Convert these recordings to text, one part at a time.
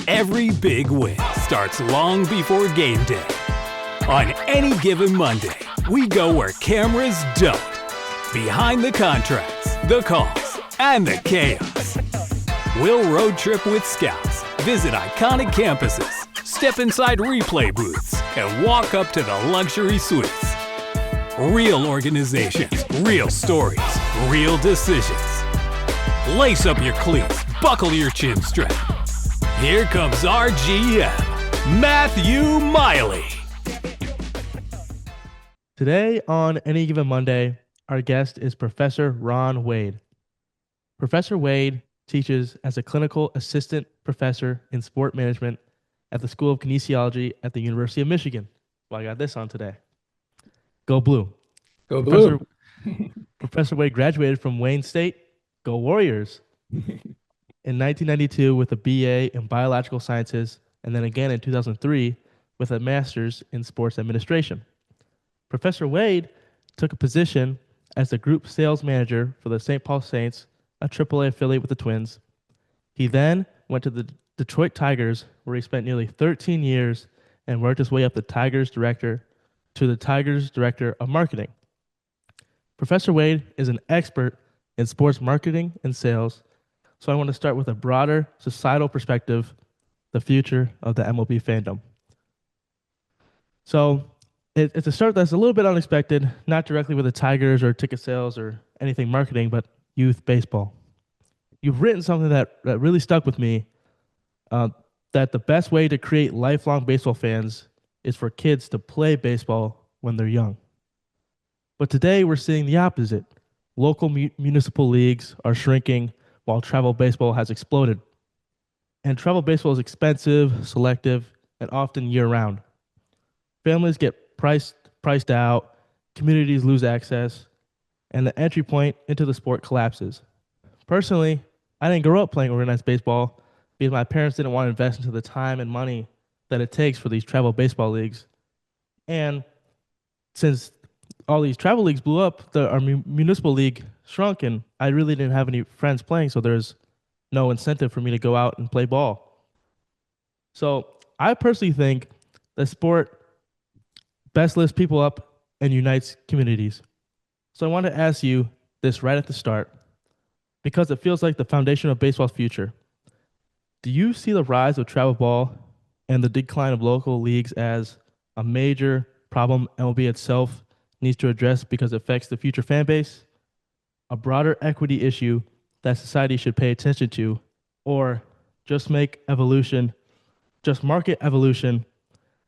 Every big win starts long before game day. On any given Monday, we go where cameras don't. Behind the contracts, the calls, and the chaos. We'll road trip with scouts, visit iconic campuses, step inside replay booths, and walk up to the luxury suites. Real organizations, real stories, real decisions. Lace up your cleats, buckle your chin strap. Here comes our GM, Matthew Miley. Today on Any Given Monday, our guest is Professor Ron Wade. Professor Wade teaches as a clinical assistant professor in sport management at the School of Kinesiology at the University of Michigan. Well, I got this on today. Go Blue. Go Professor, blue. Professor Wade graduated from Wayne State. Go Warriors. In 1992 with a BA in biological sciences, and then again in 2003 with a master's in sports administration. Professor Wade took a position as the group sales manager for the St. Paul Saints, a AAA affiliate with the Twins. He then went to the Detroit Tigers, where he spent nearly 13 years and worked his way up the Tigers director to the Tigers director of marketing. Professor Wade is an expert in sports marketing and sales, so I want to start with a broader societal perspective, the future of the MLB fandom. So it's a start that's a little bit unexpected, not directly with the Tigers or ticket sales or anything marketing, but youth baseball. You've written something that really stuck with me, that the best way to create lifelong baseball fans is for kids to play baseball when they're young. But today we're seeing the opposite. Local municipal leagues are shrinking while travel baseball has exploded. And travel baseball is expensive, selective, and often year-round. Families get priced out, communities lose access, and the entry point into the sport collapses. Personally, I didn't grow up playing organized baseball because my parents didn't want to invest into the time and money that it takes for these travel baseball leagues. And since all these travel leagues blew up, our municipal league shrunk, and I really didn't have any friends playing, so there's no incentive for me to go out and play ball. So I personally think the sport best lifts people up and unites communities. So I want to ask you this right at the start, because it feels like the foundation of baseball's future. Do you see the rise of travel ball and the decline of local leagues as a major problem MLB itself needs to address because it affects the future fan base, a broader equity issue that society should pay attention to, or just make evolution, just market evolution,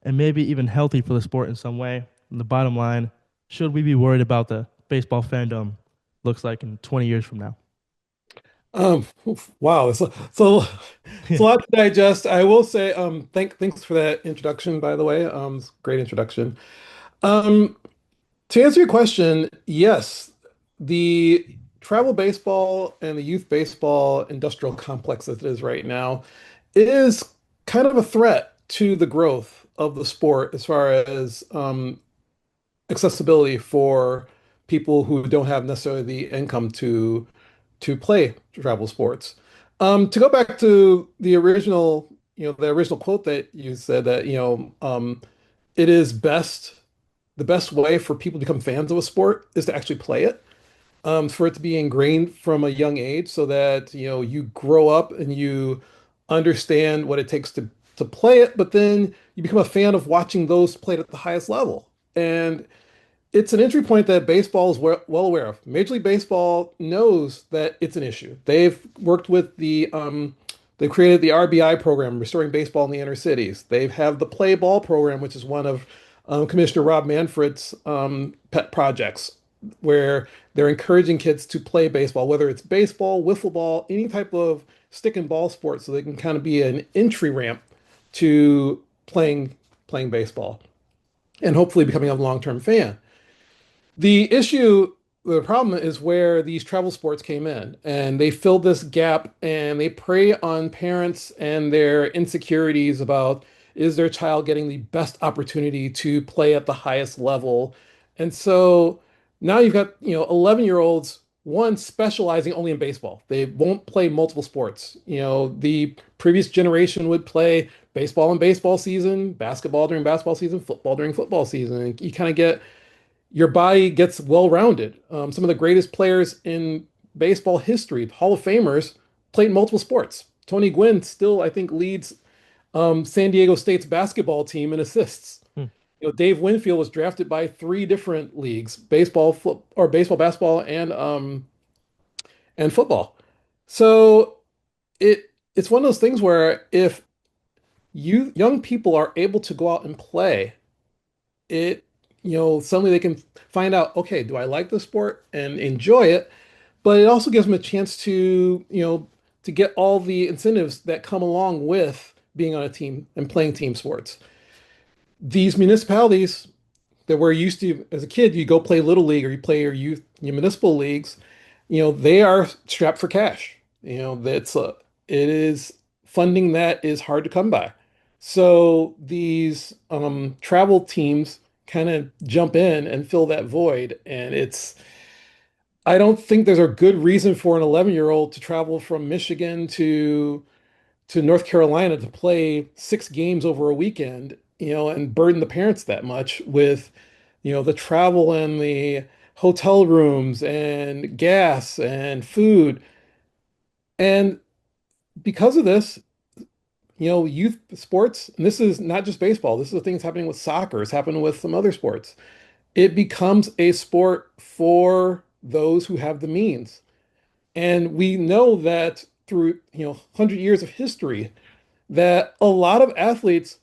and maybe even healthy for the sport in some way? And the bottom line, should we be worried about the baseball fandom looks like in 20 years from now? Wow, it's a lot to digest. I will say, thanks for that introduction, by the way. It's a great introduction. Um, to answer your question, yes, the travel baseball and the youth baseball industrial complex as it is right now is kind of a threat to the growth of the sport as far as accessibility for people who don't have necessarily the income to play travel sports. To go back to the original quote that you said that, it is the best way for people to become fans of a sport is to actually play it, for it to be ingrained from a young age so that, you grow up and you understand what it takes to play it, but then you become a fan of watching those played at the highest level. And it's an entry point that baseball is well aware of. Major League Baseball knows that it's an issue. They've created the RBI program, Restoring Baseball in the Inner Cities. They have the Play Ball program, which is one of Commissioner Rob Manfred's pet projects, where they're encouraging kids to play baseball, whether it's baseball, wiffle ball, any type of stick and ball sport, so they can kind of be an entry ramp to playing baseball and hopefully becoming a long-term fan. The problem is where these travel sports came in, and they filled this gap and they prey on parents and their insecurities about, is their child getting the best opportunity to play at the highest level? And so now you've got, 11-year-olds one specializing only in baseball. They won't play multiple sports. The previous generation would play baseball in baseball season, basketball during basketball season, football during football season. And you kind of get your body gets well-rounded. Some of the greatest players in baseball history, Hall of Famers, played multiple sports. Tony Gwynn still, I think, leads San Diego State's basketball team in assists. Hmm. Dave Winfield was drafted by three different leagues: baseball, or baseball, basketball, and football. So it's one of those things where if young people are able to go out and play, it suddenly they can find out, okay, do I like the sport and enjoy it? But it also gives them a chance to get all the incentives that come along with being on a team and playing team sports. These municipalities that we're used to as a kid, you go play little league or you play your municipal leagues, they are strapped for cash. It is funding that is hard to come by. So these travel teams kind of jump in and fill that void, and I don't think there's a good reason for an 11-year-old to travel from Michigan to North Carolina to play 6 games over a weekend, and burden the parents that much with, the travel and the hotel rooms and gas and food. And because of this, youth sports, and this is not just baseball, this is the things happening with soccer, it's happening with some other sports. It becomes a sport for those who have the means. And we know that through, 100 years of history, that a lot of athletes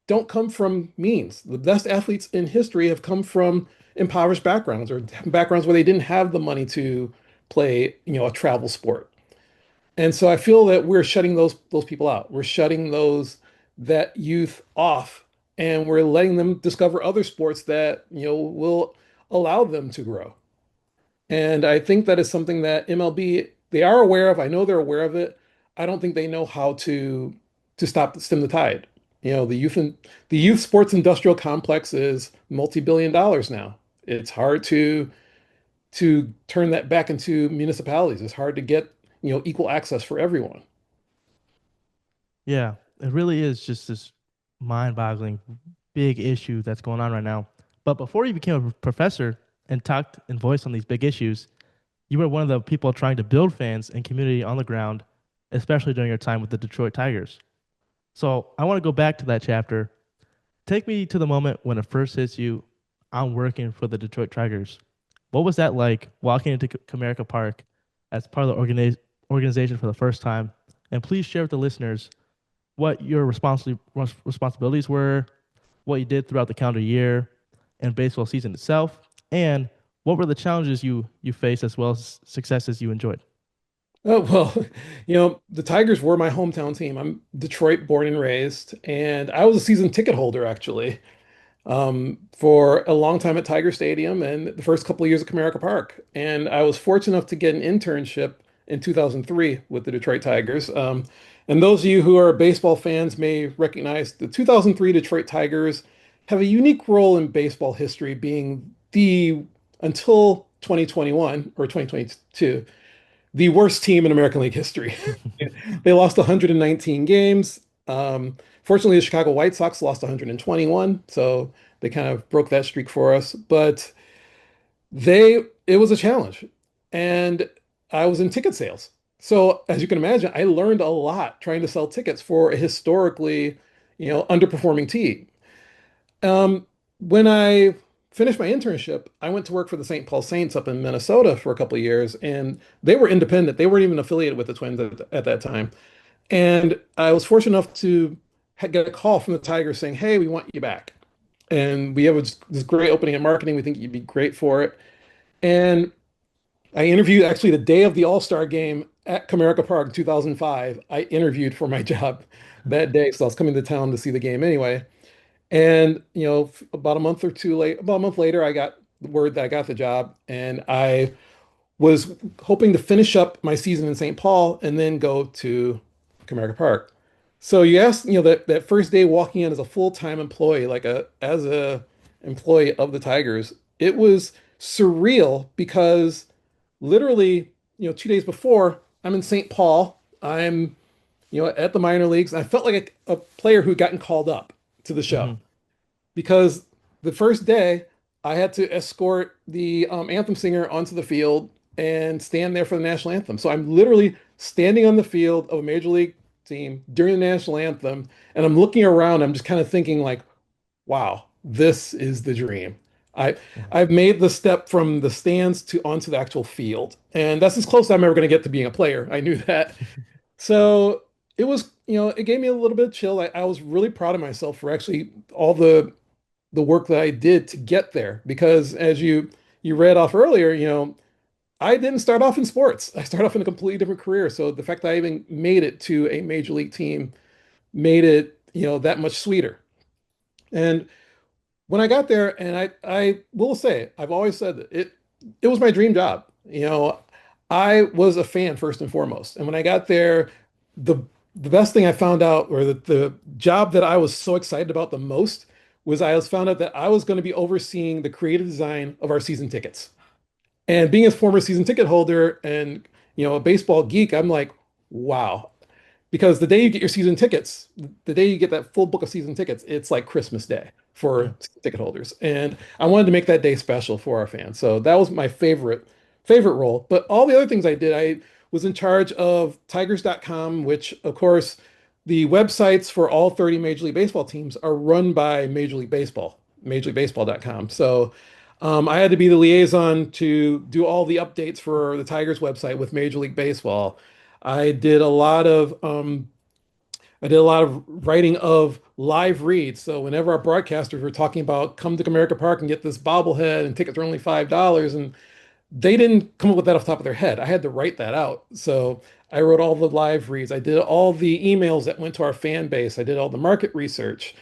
don't come from means. The best athletes in history have come from impoverished backgrounds or backgrounds where they didn't have the money to play, a travel sport. And so I feel that we're shutting those people out. We're shutting that youth off, and we're letting them discover other sports that, will allow them to grow. And I think that is something that MLB, they are aware of. I know they're aware of it. I don't think they know how to stem the tide. The youth sports industrial complex is multi-billion dollars now. It's hard to turn that back into municipalities. It's hard to get, equal access for everyone. Yeah, it really is just this mind-boggling big issue that's going on right now. But before you became a professor and talked and voiced on these big issues, you were one of the people trying to build fans and community on the ground, especially during your time with the Detroit Tigers. So I want to go back to that chapter. Take me to the moment when it first hits you, I'm working for the Detroit Tigers. What was that like walking into Comerica Park as part of the organization for the first time? And please share with the listeners what your responsibilities were, what you did throughout the calendar year and baseball season itself, and what were the challenges you faced as well as successes you enjoyed. Oh, well, the Tigers were my hometown team. I'm Detroit born and raised, and I was a season ticket holder actually. For a long time at Tiger Stadium and the first couple of years at Comerica Park. And I was fortunate enough to get an internship in 2003 with the Detroit Tigers. And those of you who are baseball fans may recognize the 2003 Detroit Tigers have a unique role in baseball history, being until 2021 or 2022, the worst team in American League history. They lost 119 games. Fortunately, the Chicago White Sox lost 121, so they kind of broke that streak for us. But it was a challenge, and I was in ticket sales. So as you can imagine, I learned a lot trying to sell tickets for a historically, underperforming team. When I finished my internship, I went to work for the St. Paul Saints up in Minnesota for a couple of years, and they were independent. They weren't even affiliated with the Twins at that time. And I was fortunate enough to get a call from the Tigers saying, "Hey, we want you back. And we have this great opening in marketing. We think you'd be great for it." And I interviewed actually the day of the All-Star game at Comerica Park in 2005. I interviewed for my job that day. So I was coming to town to see the game anyway. And, about a month later, I got the word that I got the job, and I was hoping to finish up my season in St. Paul and then go to Comerica Park. So you asked, that first day walking in as a full-time employee, as a employee of the Tigers, it was surreal because literally, 2 days before, I'm in St. Paul. I'm, at the minor leagues. And I felt like a player who'd gotten called up to the show Hmm. because the first day I had to escort the anthem singer onto the field and stand there for the national anthem. So I'm literally standing on the field of a major league team during the national anthem, and I'm looking around. I'm just kind of thinking like, wow, this is the dream. I I've made the step from the stands to onto the actual field, and that's as close as I'm ever going to get to being a player. I knew that. So it was, it gave me a little bit of chill. I was really proud of myself for actually all the work that I did to get there because as you read off earlier, I didn't start off in sports. I started off in a completely different career. So the fact that I even made it to a major league team made it, that much sweeter. And when I got there, and I will say, I've always said that it was my dream job. I was a fan first and foremost. And when I got there, the the best thing I found out, or the job that I was so excited about the most, was I was found out that I was going to be overseeing the creative design of our season tickets. And being a former season ticket holder and a baseball geek, I'm like, wow, because the day you get your season tickets, the day you get that full book of season tickets, it's like Christmas Day Yeah. for season ticket holders. And I wanted to make that day special for our fans. So that was my favorite role. But all the other things I did, I was in charge of Tigers.com, which of course the websites for all 30 Major League Baseball teams are run by Major League Baseball, MajorLeagueBaseball.com. So I had to be the liaison to do all the updates for the Tigers website with Major League Baseball. I did a lot of I did a lot of writing of live reads. So whenever our broadcasters were talking about come to Comerica Park and get this bobblehead and tickets are only $5, and they didn't come up with that off the top of their head. I had to write that out. So I wrote all the live reads. I did all the emails that went to our fan base. I did all the market research.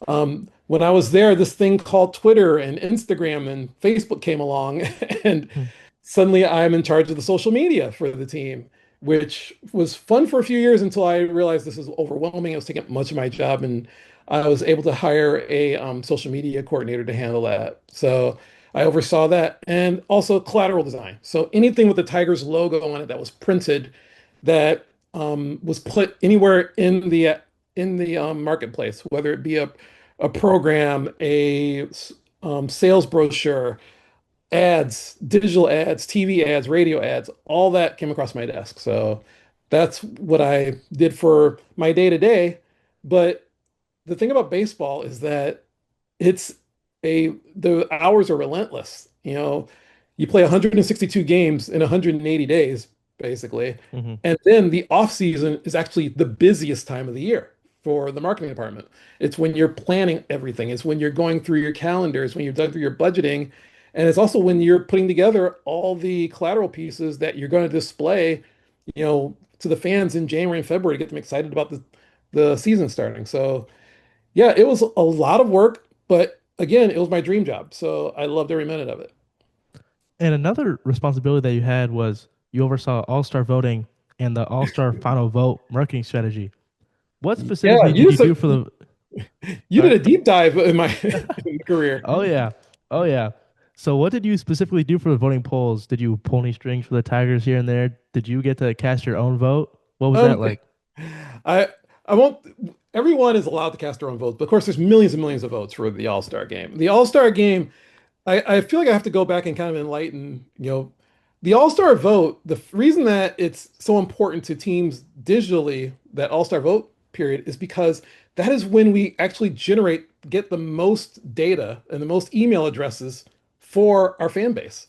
When I was there, this thing called Twitter and Instagram and Facebook came along, and Hmm. suddenly I'm in charge of the social media for the team, which was fun for a few years until I realized this is overwhelming. It was taking up much of my job, and I was able to hire a social media coordinator to handle that. So I oversaw that, and also collateral design. So anything with the Tigers logo on it that was printed, that was put anywhere in the marketplace, whether it be a program, a sales brochure, ads, digital ads, TV ads, radio ads, all that came across my desk. So that's what I did for my day to day. But the thing about baseball is that it's the hours are relentless. You play 162 games in 180 days, basically. Hmm. And then the off season is actually the busiest time of the year for the marketing department. It's when you're planning everything. It's when you're going through your calendars, when you're done through your budgeting. And it's also when you're putting together all the collateral pieces that you're going to display, to the fans in January and February to get them excited about the season starting. So yeah, it was a lot of work, but again, it was my dream job. So I loved every minute of it. And another responsibility that you had was you oversaw All-Star voting and the All-Star final vote marketing strategy. What Yeah, specifically did you do for the? you did Sorry. a deep dive in my in my career. Oh yeah. Oh yeah. So what did you specifically do for the voting polls? Did you pull any strings for the Tigers here and there? Did you get to cast your own vote? What was that Um, like? I won't. Everyone is allowed to cast their own votes, but of course, there's millions and millions of votes for the All-Star game. The All-Star game, I feel like I have to go back and kind of enlighten, the All-Star vote. The reason that it's so important to teams digitally, that All-Star vote period, is because that is when we actually get the most data and the most email addresses for our fan base.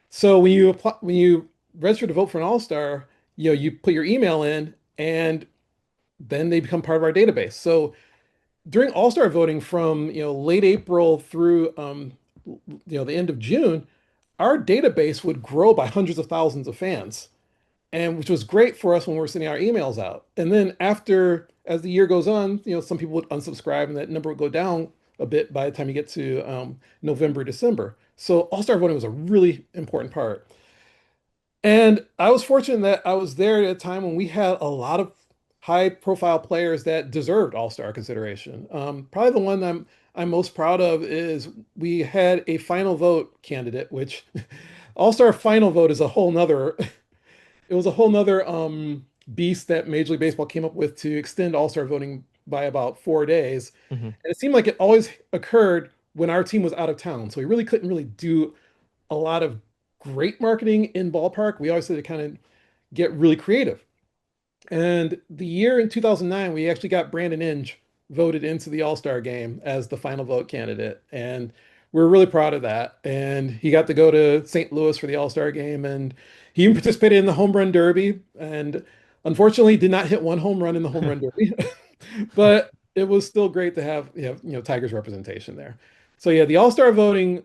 So when you register to vote for an All-Star, you put your email in, and then they become part of our database. So during All-Star voting from late April through the end of June, our database would grow by hundreds of thousands of fans, and which was great for us when we were sending our emails out. And then as the year goes on, some people would unsubscribe, and that number would go down a bit by the time you get to November, December. So All-Star voting was a really important part. And I was fortunate that I was there at a time when we had a lot of high-profile players that deserved All-Star consideration. Probably the one I'm most proud of is we had a final vote candidate, which All-Star final vote is a whole nother it was a whole nother beast that Major League Baseball came up with to extend All-Star voting by about 4 days. Hmm. And it seemed like it always occurred when our team was out of town. So we really couldn't really do a lot of great marketing in ballpark. We always had to kind of get really creative. And the year in 2009, we actually got Brandon Inge voted into the All-Star game as the final vote candidate. And we're really proud of that. And he got to go to St. Louis for the All-Star game. And he even participated in the home run derby. And unfortunately, did not hit one home run in the home run derby. But it was still great to have, Tigers representation there. So yeah, the All-Star voting,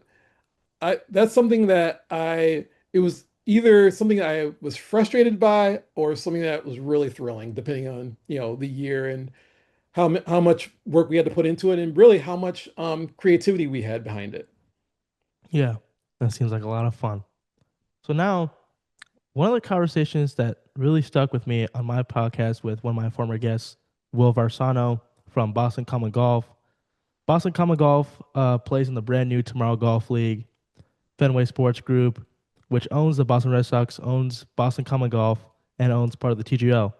that's something that it was either something I was frustrated by or something that was really thrilling, depending on, the year and how much work we had to put into it and really how much creativity we had behind it. Yeah, that seems like a lot of fun. So now, one of the conversations that really stuck with me on my podcast with one of my former guests, Will Varsano from Boston Common Golf. Boston Common Golf plays in the brand new Tomorrow Golf League. Fenway Sports Group, which owns the Boston Red Sox, owns Boston Common Golf, and owns part of the TGL.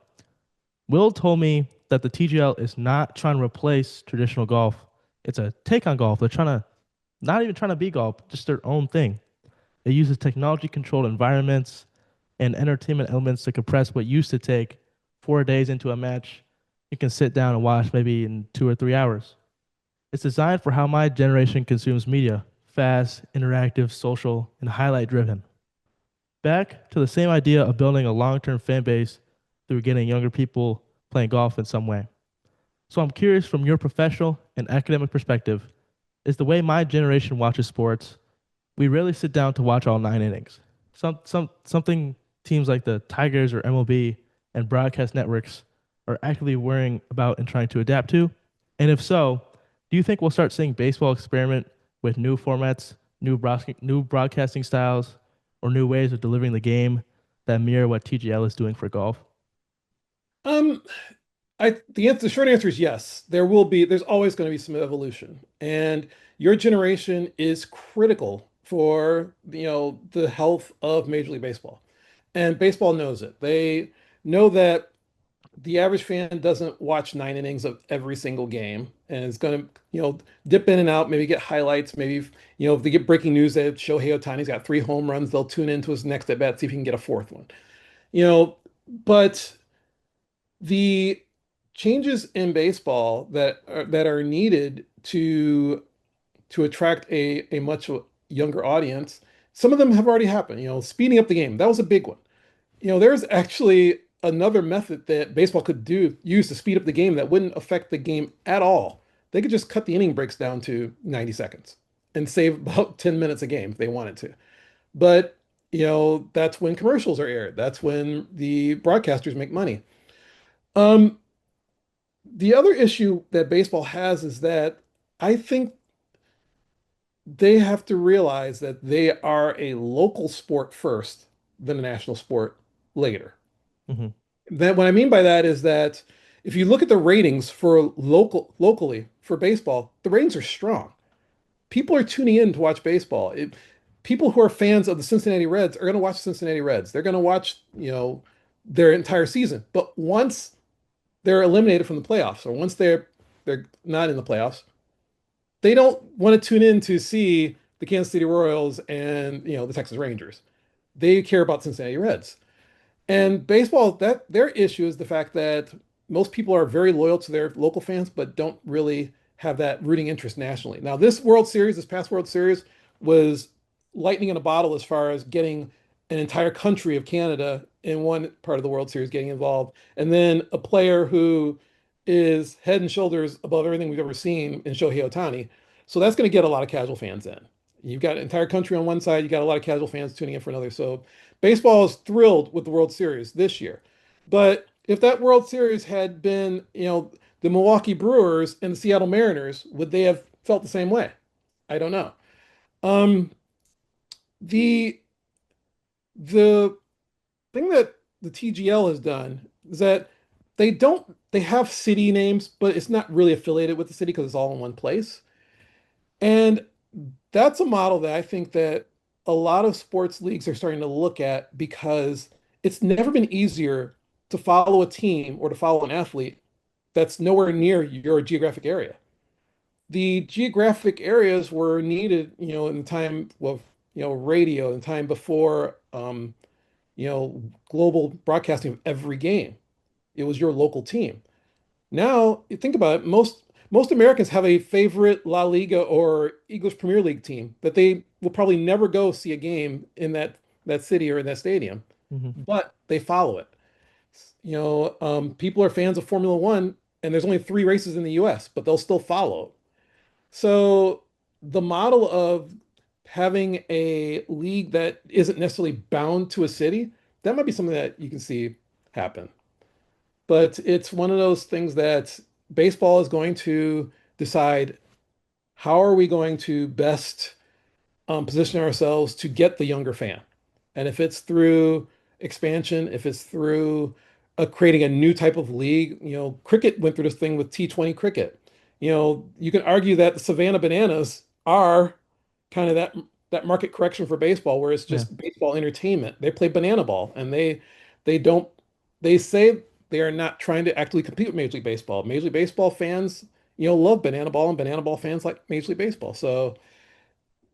Will told me that the TGL is not trying to replace traditional golf. It's a take on golf. They're trying to, not even trying to be golf, just their own thing. It uses technology controlled environments and entertainment elements to compress what used to take 4 days into a match. You can sit down and watch maybe in 2 or 3 hours. It's designed for how my generation consumes media: fast, interactive, social, and highlight driven. Back to the same idea of building a long term fan base through getting younger people playing golf in some way. So I'm curious, from your professional and academic perspective, is the way my generation watches sports, we rarely sit down to watch all 9 innings. Something teams like the Tigers or MLB and broadcast networks are actively worrying about and trying to adapt to? And if so, do you think we'll start seeing baseball experiment with new formats, new broadcasting styles, or new ways of delivering the game that mirror what TGL is doing for golf? Um, the short answer is yes. There's always going to be some evolution, and your generation is critical for, the health of Major League Baseball, and baseball knows it. They know that the average fan doesn't watch 9 innings of every single game and is going to, dip in and out, maybe get highlights, maybe, if they get breaking news that Shohei Ohtani's got 3 home runs, they'll tune into his next at bat, see if he can get a fourth one. You know, but the changes in baseball that are needed to attract a much younger audience, some of them have already happened. Speeding up the game, that was a big one. There's actually another method that baseball could use to speed up the game that wouldn't affect the game at all. They could just cut the inning breaks down to 90 seconds and save about 10 minutes a game if they wanted to. But, that's when commercials are aired. That's when the broadcasters make money. Um, the other issue that baseball has is that I think they have to realize that they are a local sport first, than a national sport later. Hmm. That what I mean by that is that if you look at the ratings for locally for baseball, the ratings are strong. People are tuning in to watch baseball. People who are fans of the Cincinnati Reds are going to watch Cincinnati Reds. They're going to watch, their entire season. But once they're eliminated from the playoffs, or once they're not in the playoffs, they don't want to tune in to see the Kansas City Royals and, the Texas Rangers. They care about Cincinnati Reds. And baseball, that their issue is the fact that most people are very loyal to their local fans, but don't really have that rooting interest nationally. Now, this past World Series, was lightning in a bottle as far as getting an entire country of Canada in one part of the World Series getting involved, and then a player who is head and shoulders above everything we've ever seen in Shohei Ohtani. So that's going to get a lot of casual fans in. You've got an entire country on one side, you got a lot of casual fans tuning in for another. So baseball is thrilled with the World Series this year. But if that World Series had been, the Milwaukee Brewers and the Seattle Mariners, would they have felt the same way? I don't know. Um, the the thing that the TGL has done is that they have city names, but it's not really affiliated with the city because it's all in one place. And that's a model that I think that a lot of sports leagues are starting to look at because it's never been easier to follow a team or to follow an athlete that's nowhere near your geographic area. The geographic areas were needed, in the time of, radio, in the time before, global broadcasting of every game. It was your local team. Now, you think about it, most Americans have a favorite La Liga or English Premier League team that they will probably never go see a game in that city or in that stadium, Hmm. but they follow it. People are fans of Formula One, and there's only three races in the US, but they'll still follow. So the model of having a league that isn't necessarily bound to a city, that might be something that you can see happen. But it's one of those things that baseball is going to decide how are we going to best position ourselves to get the younger fan. And if it's through expansion, if it's through creating a new type of league, cricket went through this thing with T20 cricket. You can argue that the Savannah Bananas are kind of that market correction for baseball, where it's Yeah, just baseball entertainment. They play banana ball, and they don't they say they are not trying to actually compete with Major League Baseball. Major League Baseball fans, love banana ball, and banana ball fans like Major League Baseball. So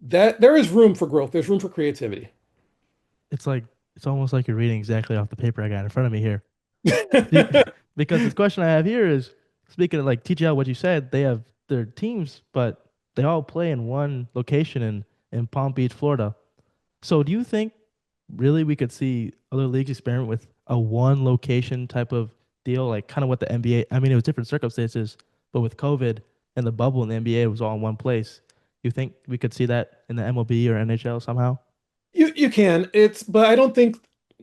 that there is room for growth. There's room for creativity. it's like it's almost like you're reading exactly off the paper I got in front of me here. Be- because this question I have here is speaking of like TGL, what you said, they have their teams, but they all play in one location in Palm Beach, Florida. So do you think really we could see other leagues experiment with a one location type of deal, like kind of what the NBA? I mean, it was different circumstances, but with COVID and the bubble in the NBA, it was all in one place. You think we could see that in the MLB or NHL somehow? You can. But I don't think,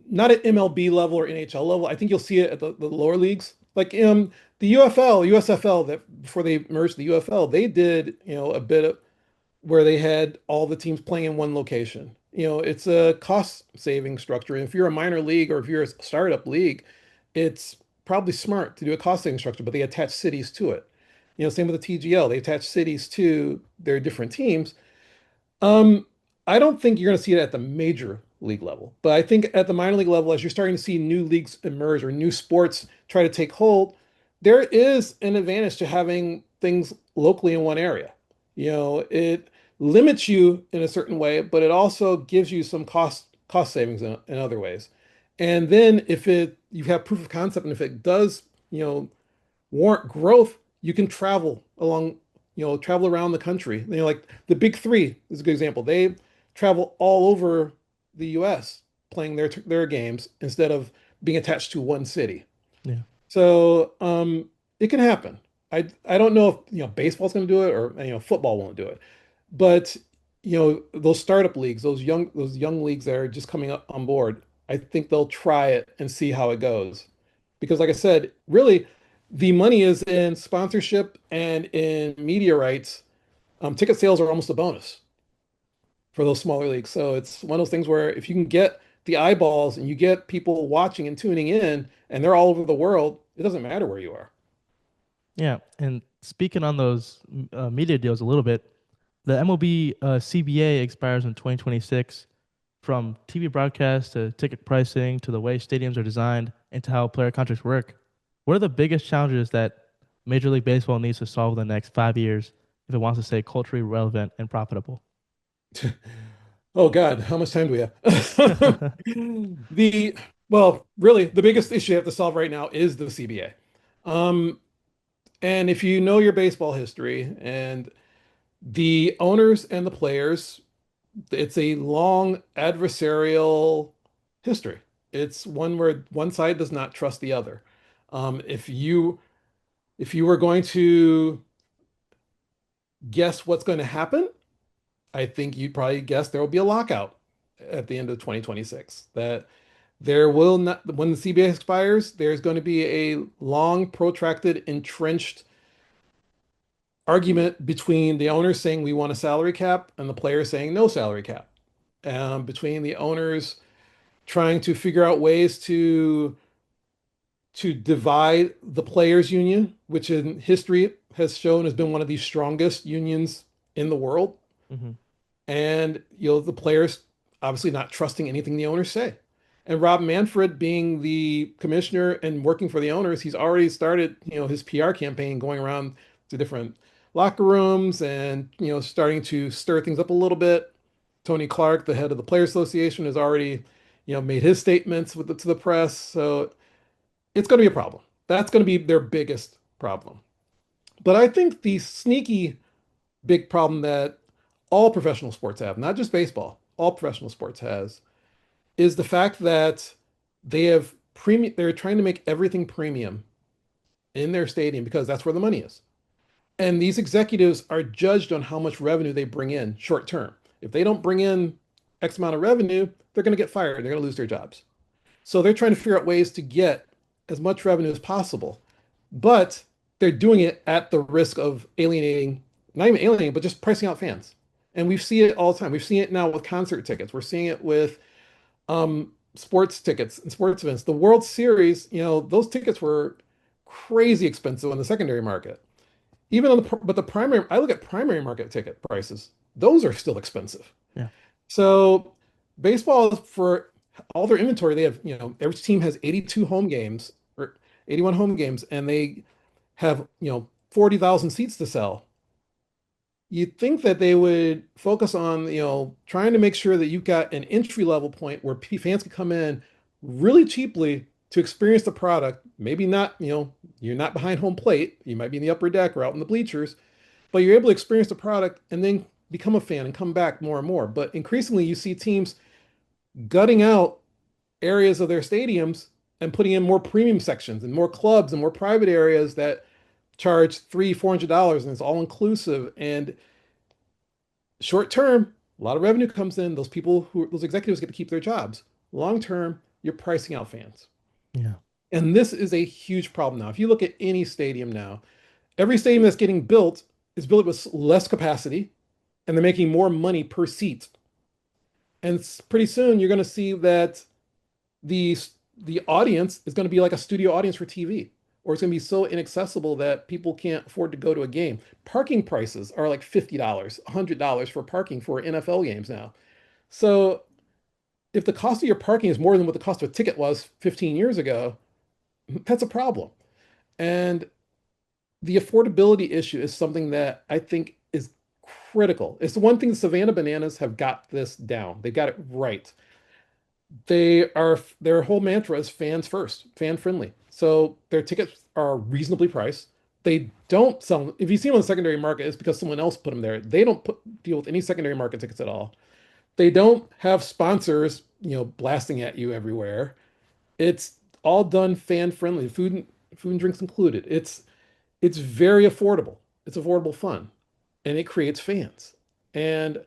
not at MLB level or NHL level. I think you'll see it at the lower leagues. Like the UFL, USFL, that before they merged the UFL, they did, a bit of where they had all the teams playing in one location. It's a cost saving structure. And if you're a minor league or if you're a startup league, it's probably smart to do a cost saving structure, but they attach cities to it. Same with the TGL. They attach cities to their different teams. Um, I don't think you're going to see it at the major league level, but I think at the minor league level, as you're starting to see new leagues emerge or new sports try to take hold, there is an advantage to having things locally in one area. It limits you in a certain way, but it also gives you some cost savings in other ways. And then if you have proof of concept, and if it does, warrant growth, you can travel around the country. Like the big three is a good example. They travel all over the US playing their games instead of being attached to one city. Yeah. So it can happen. I don't know if baseball's going to do it or football won't do it, but those startup leagues, those young leagues that are just coming up on board, I think they'll try it and see how it goes. Because like I said, really, the money is in sponsorship and in media rights. Ticket sales are almost a bonus for those smaller leagues. So it's one of those things where if you can get the eyeballs and you get people watching and tuning in, and they're all over the world, it doesn't matter where you are. Yeah, and speaking on those media deals a little bit, the MLB CBA expires in 2026. From TV broadcast to ticket pricing to the way stadiums are designed and to how player contracts work, what are the biggest challenges that Major League Baseball needs to solve in the next 5 years if it wants to stay culturally relevant and profitable? Oh God, how much time do we have? The well, really, the biggest issue you have to solve right now is the CBA. Um, and if you know your baseball history and the owners and the players, it's a long adversarial history. It's one where one side does not trust the other. If you were going to guess what's going to happen, I think you'd probably guess there will be a lockout at the end of 2026. That there will not, when the CBA expires, there's going to be a long, protracted, entrenched argument between the owners saying we want a salary cap and the players saying no salary cap. Between the owners trying to figure out ways to divide the players union, which in history has shown has been one of the strongest unions in the world. Hmm. And the players obviously not trusting anything the owners say. And Rob Manfred, being the commissioner and working for the owners, he's already started, his PR campaign going around to different locker rooms and, starting to stir things up a little bit. Tony Clark, the head of the Players Association, has already, made his statements to the press. So it's going to be a problem. That's going to be their biggest problem. But I think the sneaky big problem that all professional sports have, not just baseball, all professional sports has, is the fact that they're trying to make everything premium in their stadium because that's where the money is. And these executives are judged on how much revenue they bring in short term. If they don't bring in X amount of revenue, they're going to get fired. They're going to lose their jobs. So they're trying to figure out ways to get as much revenue as possible. But they're doing it at the risk of alienating, not even alienating, but just pricing out fans. And we see it all the time. We've seen it now with concert tickets. We're seeing it with sports tickets and sports events. The World Series, those tickets were crazy expensive on the secondary market. Even on but the primary, I look at primary market ticket prices. Those are still expensive. Yeah. So baseball, for all their inventory, they have, every team has 82 home games or 81 home games, and they have, 40,000 seats to sell. You'd think that they would focus on, trying to make sure that you've got an entry level point where fans can come in really cheaply to experience the product. Maybe not, you're not behind home plate. You might be in the upper deck or out in the bleachers, but you're able to experience the product and then become a fan and come back more and more. But increasingly, you see teams gutting out areas of their stadiums and putting in more premium sections and more clubs and more private areas that charge $300-$400 and it's all inclusive. And short term, a lot of revenue comes in. Those executives get to keep their jobs. Long term, you're pricing out fans. Yeah. And this is a huge problem now. If you look at any stadium now, every stadium that's getting built is built with less capacity and they're making more money per seat. And pretty soon you're going to see that the the audience is going to be like a studio audience for TV, or it's going to be so inaccessible that people can't afford to go to a game. Parking prices are like $50, $100 for parking for NFL games now. So if the cost of your parking is more than what the cost of a ticket was 15 years ago, that's a problem. And the affordability issue is something that I think is critical. It's the one thing the Savannah Bananas have got this down. They got it right. Their whole mantra is fans first, fan friendly. So their tickets are reasonably priced. They don't sell them. If you see them on the secondary market, it's because someone else put them there. They don't deal with any secondary market tickets at all. They don't have sponsors, blasting at you everywhere. It's all done fan friendly, food and drinks included. It's very affordable. It's affordable fun, and it creates fans. And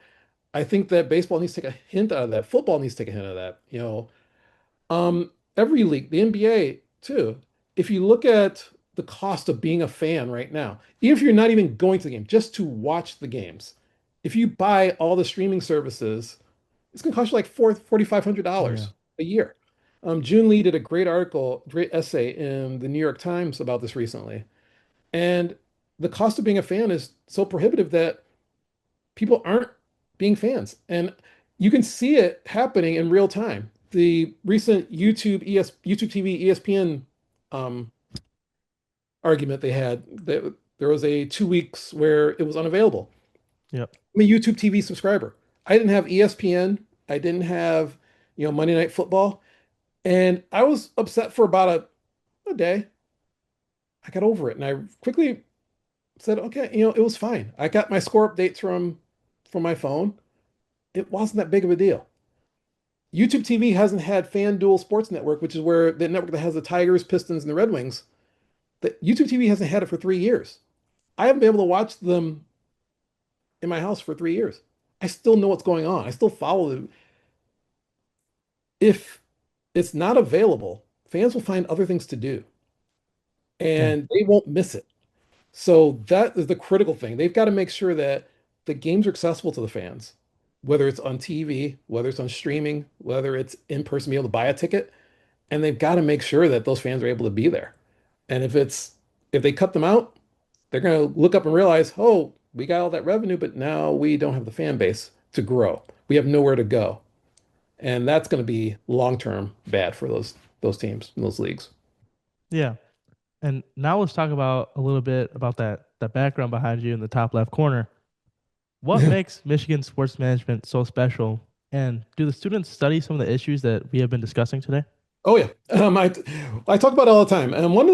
I think that baseball needs to take a hint out of that. Football needs to take a hint out of that. Every league, the NBA too. If you look at the cost of being a fan right now, even if you're not even going to the game, just to watch the games, if you buy all the streaming services, it's going to cost you like Yeah. $4,500 a year. June Lee did a great article, great essay in the New York Times about this recently. And the cost of being a fan is so prohibitive that people aren't being fans. And you can see it happening in real time. The recent YouTube TV ESPN um, argument they had, there was a 2 weeks where it was unavailable. Yep. I'm a YouTube TV subscriber. I didn't have ESPN. I didn't have, Monday Night Football. And I was upset for about a day. I got over it. And I quickly said, okay, it was fine. I got my score updates from my phone. It wasn't that big of a deal. YouTube TV hasn't had FanDuel Sports Network, which is where the network that has the Tigers, Pistons, and the Red Wings. The YouTube TV hasn't had it for 3 years. I haven't been able to watch them in my house for 3 years. I still know what's going on. I still follow them. If it's not available, fans will find other things to do Yeah. and they won't miss it. So that is the critical thing. They've got to make sure that the games are accessible to the fans, whether it's on TV, whether it's on streaming, whether it's in person, be able to buy a ticket. And they've got to make sure that those fans are able to be there. And if they cut them out, they're going to look up and realize, oh, we got all that revenue, but now we don't have the fan base to grow. We have nowhere to go. And that's going to be long term bad for those teams and those leagues. Yeah. And now let's talk about a little bit about that background behind you in the top left corner. What makes Michigan sports management so special? And do the students study some of the issues that we have been discussing today? Oh yeah, I talk about it all the time, and one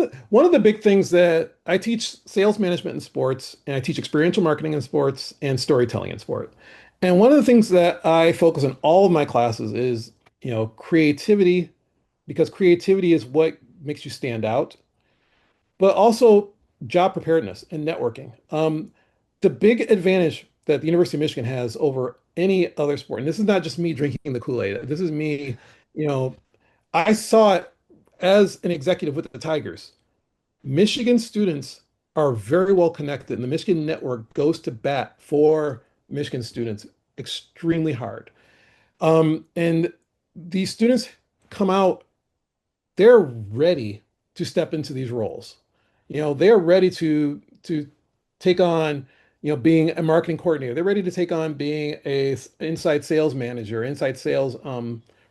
of the big things that I teach sales management in sports, and I teach experiential marketing in sports and storytelling in sport. And one of the things that I focus on all of my classes is, creativity, because creativity is what makes you stand out, but also job preparedness and networking. The big advantage that the University of Michigan has over any other sport, and this is not just me drinking the Kool-Aid. This is me, you know, I saw it as an executive with the Tigers. Michigan students are very well connected, and the Michigan network goes to bat for Michigan students extremely hard. And these students come out, they're ready to step into these roles. They're ready to take on, being a marketing coordinator. They're ready to take on being a inside sales manager, inside sales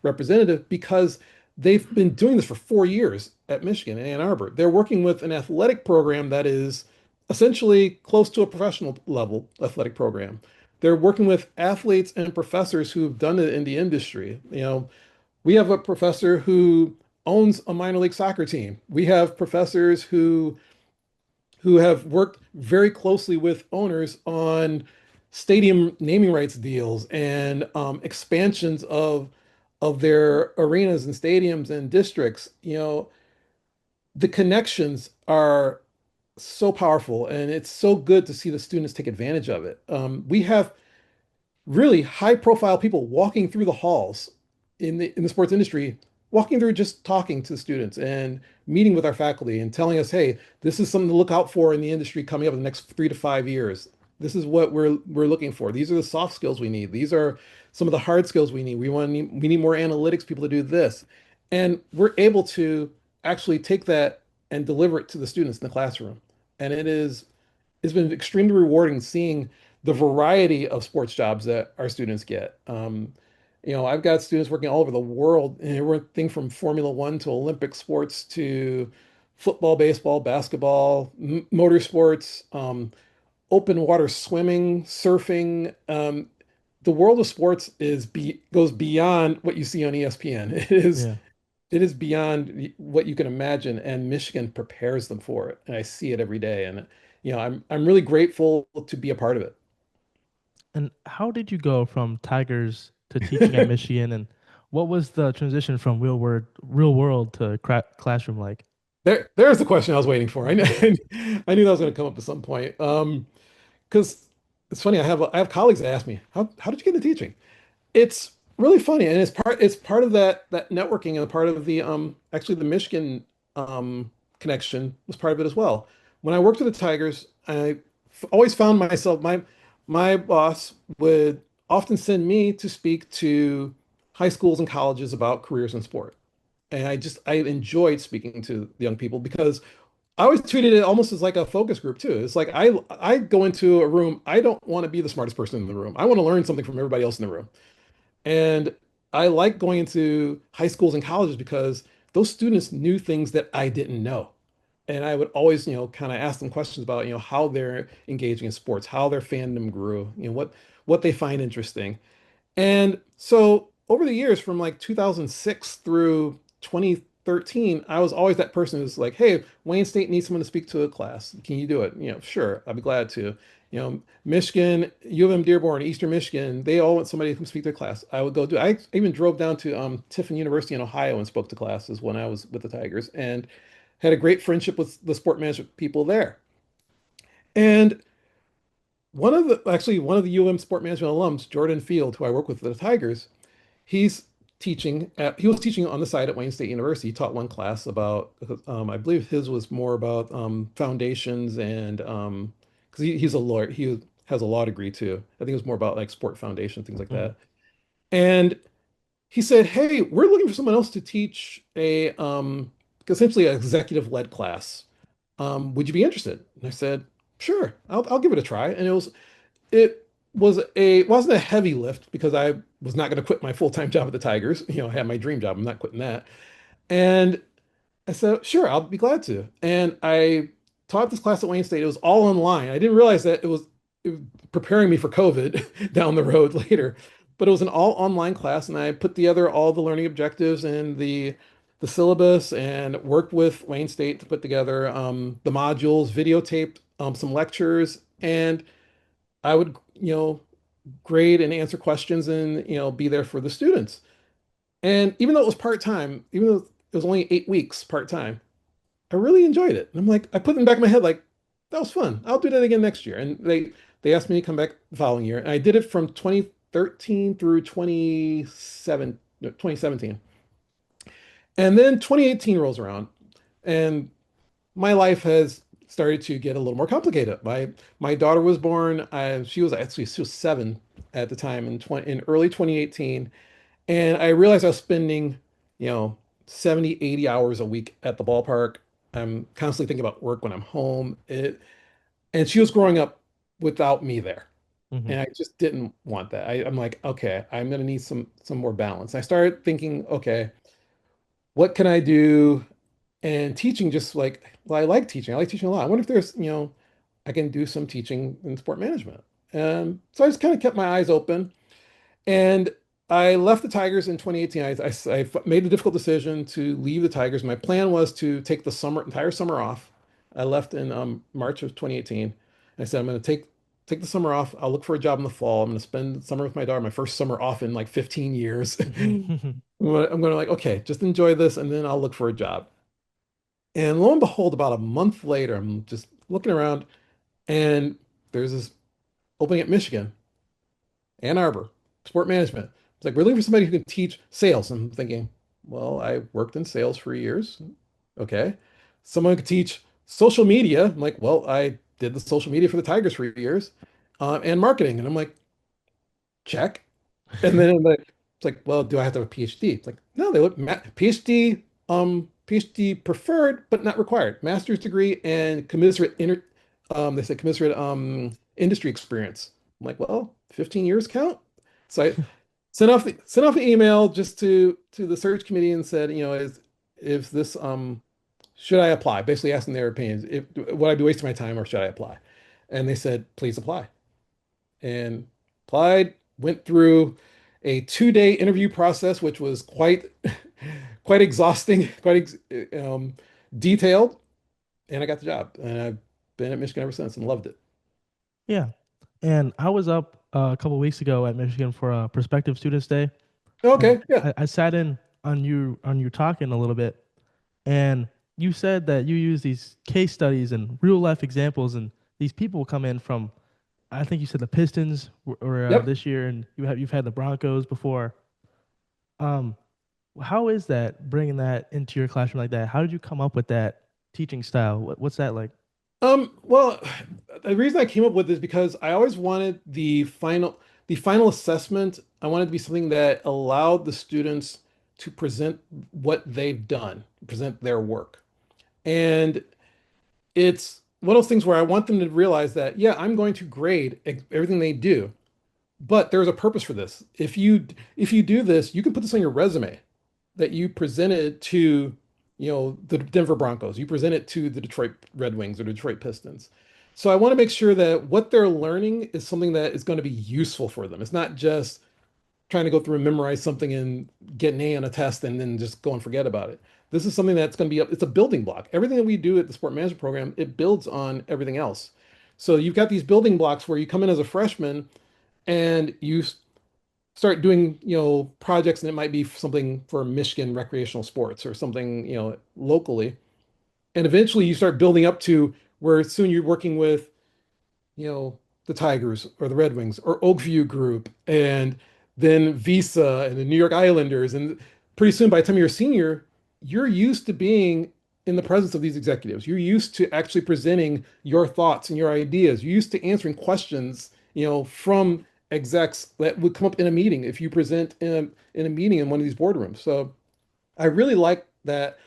representative because they've been doing this for 4 years at Michigan in Ann Arbor. They're working with an athletic program that is essentially close to a professional level athletic program. They're working with athletes and professors who've done it in the industry. We have a professor who owns a minor league soccer team. We have professors who have worked very closely with owners on stadium naming rights deals and expansions of their arenas and stadiums and districts. The connections are so powerful, and it's so good to see the students take advantage of it. We have really high profile people walking through the halls in the sports industry, walking through just talking to the students and meeting with our faculty and telling us, hey, this is something to look out for in the industry coming up in the next 3 to 5 years. This is what we're looking for. These are the soft skills we need. These are some of the hard skills we need. We need more analytics people to do this. And we're able to actually take that and deliver it to the students in the classroom. And it's been extremely rewarding seeing the variety of sports jobs that our students get. I've got students working all over the world, and everything from Formula One to Olympic sports to football, baseball, basketball, motorsports, open water swimming, surfing. The world of sports goes beyond what you see on ESPN. Yeah. It is beyond what you can imagine, and Michigan prepares them for it. And I see it every day, and I'm really grateful to be a part of And how did you go from Tigers to teaching at it. Michigan? And what was the transition from real world to classroom like? There's the question I was waiting for. I knew that was going to come up at some point. Because it's funny, I have colleagues that ask me, how did you get into teaching? It's really funny, and it's part of that networking and part of the actually the Michigan connection was part of it as well. When I worked at the Tigers, always found myself my boss would often send me to speak to high schools and colleges about careers in sport. And I enjoyed speaking to the young people because I always treated it almost as like a focus group too. It's like I go into a room, I don't want to be the smartest person in the room. I want to learn something from everybody else in the room. And I like going into high schools and colleges because those students knew things that I didn't know. And I would always, kind of ask them questions about, how they're engaging in sports, how their fandom grew, what they find interesting. And so over the years, from like 2006 through 2013, I was always that person who's like, hey, Wayne State needs someone to speak to a class. Can you do it? Sure, I'd be glad to. Michigan, U of M Dearborn, Eastern Michigan, they all want somebody to come speak to a class. I would go do it. I even drove down to Tiffin University in Ohio and spoke to classes when I was with the Tigers and had a great friendship with the sport management people there. And one of the U of M sport management alums, Jordan Field, who I work with at the Tigers, He's he was teaching on the side at Wayne State University. He taught one class about, I believe his was more about foundations and because he's a lawyer. He has a law degree too. I think it was more about like sport foundation, things like Mm. that. And he said, "Hey, we're looking for someone else to teach a essentially an executive led class. Would you be interested?" And I said, "Sure, I'll give it a try." And it wasn't a heavy lift because I was not going to quit my full-time job at the Tigers. I had my dream job. I'm not quitting that. And I said, sure, I'll be glad to. And I taught this class at Wayne State. It was all online. I didn't realize that it was preparing me for COVID down the road later. But it was an all online class, and I put together all the learning objectives and the syllabus and worked with Wayne State to put together the modules, videotaped some lectures, and I would, grade and answer questions and, be there for the students. And even though it was part-time, even though it was only 8 weeks part-time, I really enjoyed it. And I'm like, I put in the back of my head, like, that was fun. I'll do that again next year. And they asked me to come back the following year. And I did it from 2013 through 27, no, 2017. And then 2018 rolls around, and my life has started to get a little more complicated. My daughter was born. She was 7 at the time in early 2018. And I realized I was spending, you know, 70, 80 hours a week at the ballpark. I'm constantly thinking about work when I'm home. And she was growing up without me there. Hmm. And I just didn't want that. I'm like, okay, I'm gonna need some more balance. I started thinking, okay, what can I do? And teaching just like, well, I like teaching. I like teaching a lot. I wonder if I can do some teaching in sport management. And so I just kind of kept my eyes open. And I left the Tigers in 2018. I made the difficult decision to leave the Tigers. My plan was to take the entire summer off. I left in March of 2018. I said, I'm going to take the summer off. I'll look for a job in the fall. I'm going to spend the summer with my daughter, my first summer off in like 15 years. I'm going to like, okay, just enjoy this and then I'll look for a job. And lo and behold, about a month later, I'm just looking around and there's this opening at Michigan. Ann Arbor, sport management. It's like, we're looking for somebody who can teach sales. I'm thinking, well, I worked in sales for years. Okay. Someone could teach social media. I'm like, well, I did the social media for the Tigers for years, and marketing. And I'm like, check. And then it's like, well, do I have to have a PhD? It's like, no, they look PhD, PhD preferred, but not required. Master's degree and they say commensurate industry experience. I'm like, well, 15 years count. So I sent off the email just to the search committee and said, is this should I apply? Basically asking their opinions. If Would I be wasting my time or should I apply? And they said, please apply. And applied, went through a 2-day interview process, which was quite exhausting, detailed, and I got the job. And I've been at Michigan ever since and loved it. Yeah. And I was up a couple weeks ago at Michigan for a prospective students day, and Okay, yeah. I sat in on you talking a little bit, and you said that you use these case studies and real life examples, and these people come in from, I think you said the Pistons or Yep. this year, and you've had the Broncos before. Um, how is that bringing that into your classroom like that? How did you come up with that teaching style? What's that like? Well, the reason I came up with this because I always wanted the final assessment. I wanted to be something that allowed the students to present what they've done, present their work. And it's one of those things where I want them to realize that, yeah, I'm going to grade everything they do, but there's a purpose for this. If you do this, you can put this on your resume that you presented to, the Denver Broncos, you present it to the Detroit Red Wings or the Detroit Pistons. So I want to make sure that what they're learning is something that is going to be useful for them. It's not just trying to go through and memorize something and get an A on a test and then just go and forget about it. This is something that's going to be it's a building block. Everything that we do at the sport management program, it builds on everything else. So you've got these building blocks where you come in as a freshman and you start doing, projects, and it might be something for Michigan recreational sports or something, locally. And eventually you start building up to where soon you're working with, the Tigers or the Red Wings or Oakview Group and then Visa and the New York Islanders. And pretty soon, by the time you're a senior, you're used to being in the presence of these executives. You're used to actually presenting your thoughts and your ideas. You're used to answering questions, from execs that would come up in a meeting if you present in a meeting in one of these boardrooms. So I really like that.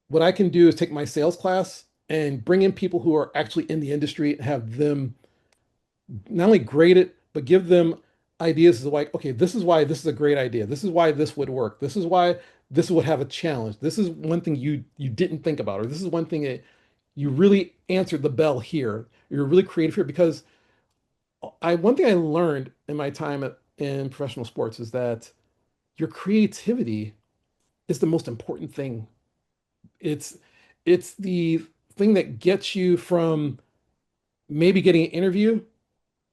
What I can do is take my sales class and bring in people who are actually in the industry and have them not only grade it, but give them ideas as to like, okay, this is why this is a great idea. This is why this would work. This is why this would have a challenge. This is one thing you didn't think about, or this is one thing that you really answered the bell here. You're really creative here because I one thing I learned in my time in professional sports is that your creativity is the most important thing. It's it's the thing that gets you from maybe getting an interview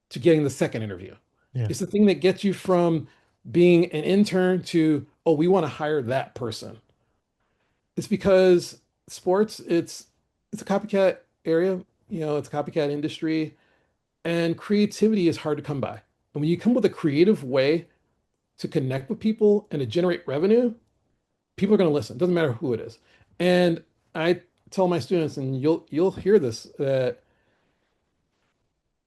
to getting the second interview. Yeah. It's the thing that gets you from being an intern to, oh, we want to hire that person. It's because sports, it's a copycat area, it's a copycat industry, and creativity is hard to come by. And when you come with a creative way to connect with people and to generate revenue, people are going to listen. It doesn't matter who it is. And I tell my students, and you'll hear this, that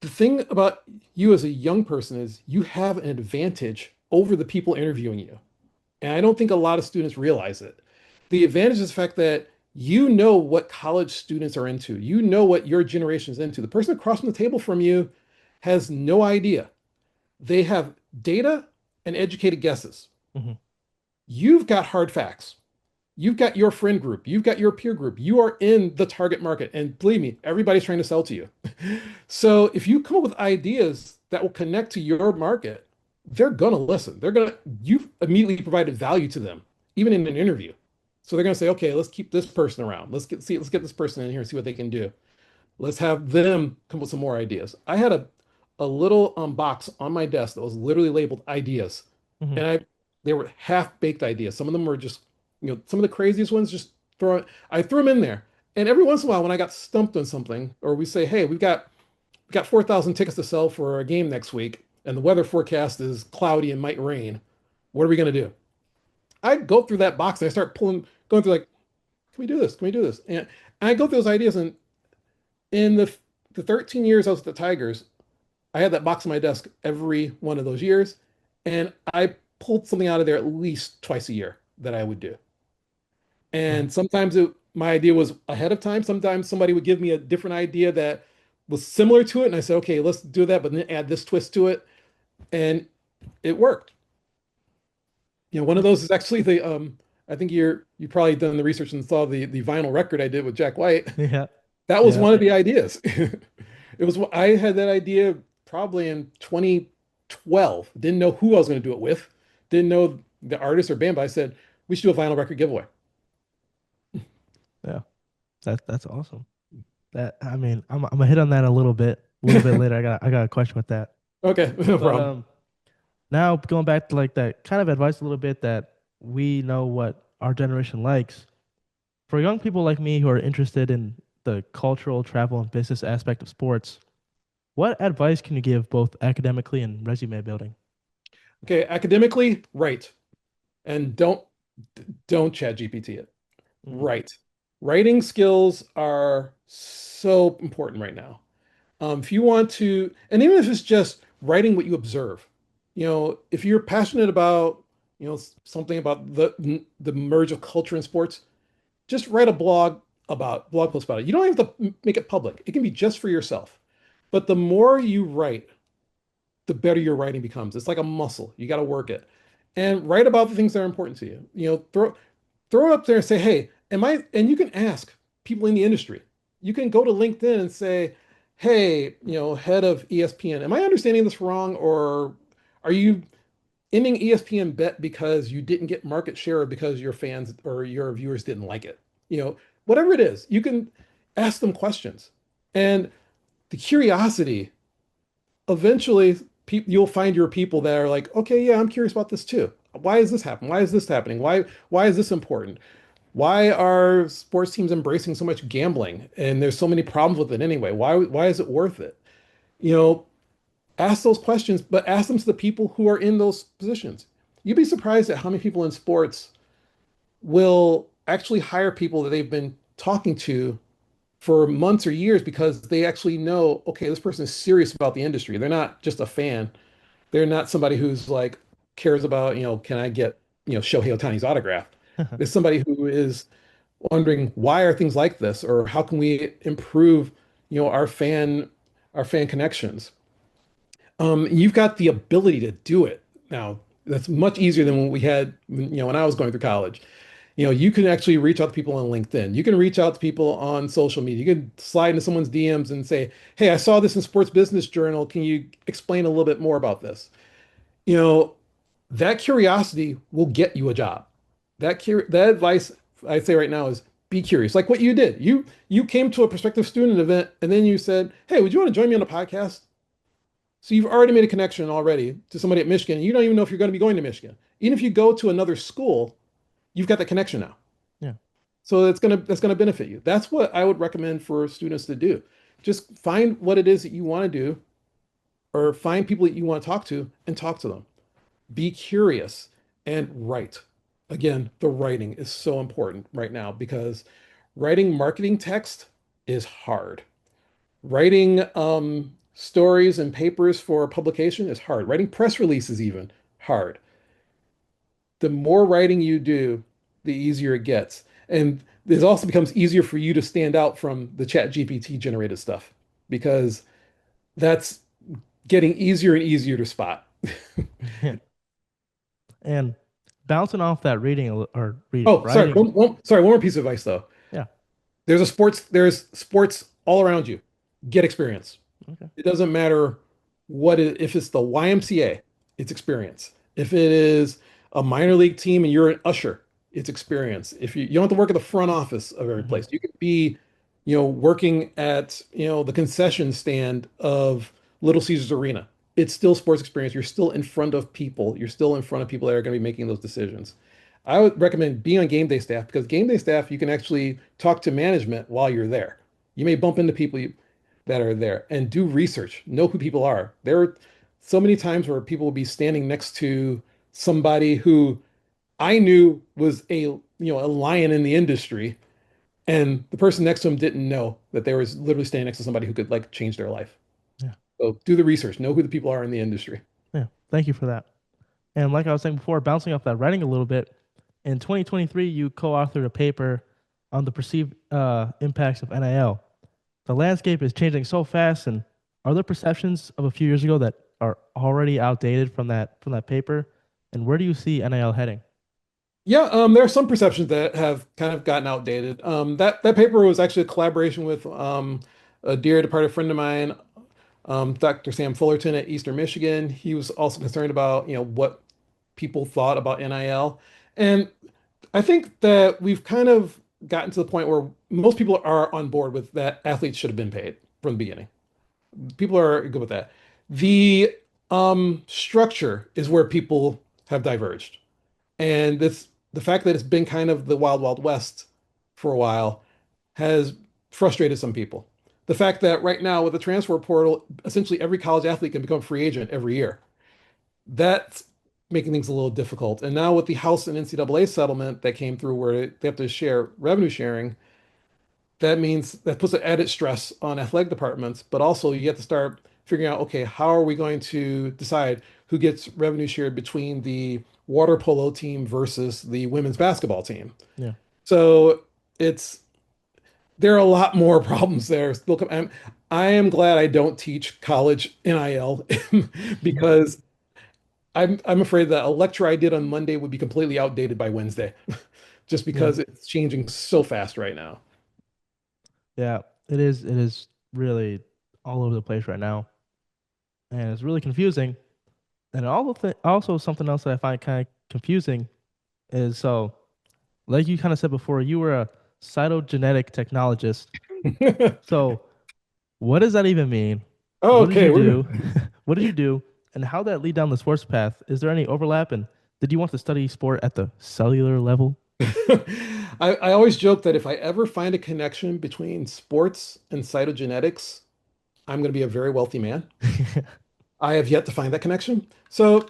the thing about you as a young person is you have an advantage over the people interviewing you. And I don't think a lot of students realize it. The advantage is the fact that you know what college students are into. You know what your generation is into. The person across from the table from you has no idea. They have data and educated guesses. Hmm. You've got hard facts. You've got your friend group. You've got your peer group. You are in the target market. And believe me, everybody's trying to sell to you. So if you come up with ideas that will connect to your market, they're going to listen. You've immediately provided value to them, even in an interview. So they're going to say, okay, let's keep this person around. Let's get this person in here and see what they can do. Let's have them come up with some more ideas. I had a little box on my desk that was literally labeled ideas. Hmm. And they were half-baked ideas. Some of them were just, some of the craziest ones I threw them in there. And every once in a while when I got stumped on something, or we say, hey, we got 4,000 tickets to sell for a game next week, and the weather forecast is cloudy and might rain. What are we going to do? I go through that box and I start going through like, can we do this? Can we do this? And I go through those ideas, and in the 13 years I was at the Tigers, I had that box on my desk every one of those years, and I pulled something out of there at least twice a year that I would do. Right. And sometimes my idea was ahead of time. Sometimes somebody would give me a different idea that was similar to it, and I said, okay, let's do that, but then add this twist to it, and it worked. One of those is actually the I think you probably done the research and saw the vinyl record I did with Jack White. Yeah. That was Yeah. one of the ideas. It was I had that idea probably in 2012. Didn't know who I was going to do it with. Didn't know the artist or band, but I said we should do a vinyl record giveaway. Yeah. That's awesome. That I mean, I'm gonna hit on that a little bit later. I got a question with that. Okay, no But problem. now going back to like that kind of advice a little bit that we know what our generation likes. For young people like me who are interested in the cultural, travel, and business aspect of sports, what advice can you give both academically and resume building? Okay, academically, right. And don't chat GPT it. Hmm. Right. Writing skills are so important right now. If you want to, and even if it's just writing what you observe, if you're passionate about, something about the merge of culture and sports, just write a blog post about it. You don't have to make it public. It can be just for yourself. But the more you write, the better your writing becomes. It's like a muscle. You got to work it. And write about the things that are important to you. Throw it up there and say, hey, and you can ask people in the industry. You can go to LinkedIn and say, hey, head of ESPN, am I understanding this wrong? Or are you ending ESPN bet because you didn't get market share or because your fans or your viewers didn't like it? Whatever it is, you can ask them questions. And the curiosity, eventually, you'll find your people that are like, okay, yeah, I'm curious about this too. Why is this happening? Why is this happening? Why is this important? Why are sports teams embracing so much gambling? And there's so many problems with it anyway. Why is it worth it? You know, ask those questions, but ask them to the people who are in those positions. You'd be surprised at how many people in sports will actually hire people that they've been talking to for months or years because they actually know, okay, this person is serious about the industry. They're not just a fan. They're not somebody who's like cares about, can I get, Shohei Ohtani's autograph? There's somebody who is wondering why are things like this, or how can we improve, our fan connections. You've got the ability to do it now. That's much easier than when we had, when I was going through college. You can actually reach out to people on LinkedIn. You can reach out to people on social media. You can slide into someone's DMs and say, "Hey, I saw this in Sports Business Journal. Can you explain a little bit more about this?" You know, that curiosity will get you a job. That advice I say right now is be curious. Like what you did. You came to a prospective student event and then you said, "Hey, would you want to join me on a podcast?" So you've already made a connection already to somebody at Michigan. You don't even know if you're going to be going to Michigan. Even if you go to another school, you've got that connection now. Yeah. So that's gonna benefit you. That's what I would recommend for students to do. Just find what it is that you want to do, or find people that you want to and talk to them. Be curious and write. Again, the writing is so important right now because writing marketing text is hard. Writing stories and papers for publication is hard. Writing press releases even hard. The more writing you do, the easier it gets. And it also becomes easier for you to stand out from the chat GPT generated stuff because that's getting easier and easier to spot. And bouncing off that reading or Oh, sorry. writing. One more piece of advice though. Yeah. There's sports all around you. Get experience. Okay. It doesn't matter if it's the YMCA, it's experience. If it is a minor league team and you're an usher, it's experience. If you don't have to work at the front office of every Hmm. place, you could be, working at, the concession stand of Little Caesars Arena. It's still sports experience. You're still in front of people. You're still in front of people that are going to be making those decisions. I would recommend being on game day staff because game day staff, you can actually talk to management while you're there. You may bump into people that are there and do research, know who people are. There are so many times where people will be standing next to somebody who I knew was a lion in the industry, and the person next to him didn't know that they was literally standing next to somebody who could like change their life. Yeah. So do the research, know who the people are in the industry. Yeah. Thank you for that. And like I was saying before, bouncing off that writing a little bit, in 2023, you co-authored a paper on the perceived impacts of NIL. The landscape is changing so fast, and are there perceptions of a few years ago that are already outdated from that paper? And where do you see NIL heading? Yeah, there are some perceptions that have kind of gotten outdated. That paper was actually a collaboration with a dear departed friend of mine, Dr. Sam Fullerton at Eastern Michigan. He was also concerned about, what people thought about NIL. And I think that we've kind of gotten to the point where most people are on board with that athletes should have been paid from the beginning. People are good with that. The structure is where people have diverged. And the fact that it's been kind of the wild, wild west for a while has frustrated some people. The fact that right now with the transfer portal, essentially every college athlete can become a free agent every year. That's making things a little difficult. And now with the House and NCAA settlement that came through where they have to share revenue sharing, that means that puts an added stress on athletic departments, but also you have to start figuring out, okay, how are we going to decide who gets revenue shared between the water polo team versus the women's basketball team? Yeah. So it's there are a lot more problems there. I am glad I don't teach college NIL because I'm afraid that a lecture I did on Monday would be completely outdated by Wednesday, just Yeah. because it's changing so fast right now. Yeah. It is really all over the place right now, and it's really confusing. And also something else that I find kind of confusing is so, like you kind of said before, you were a cytogenetic technologist. So, what does that even mean? What did Okay, you we're do? What did you do? And how did that lead down the sports path? Is there any overlap? And did you want to study sport at the cellular level? I always joke that if I ever find a connection between sports and cytogenetics, I'm going to be a very wealthy man. I have yet to find that connection. So,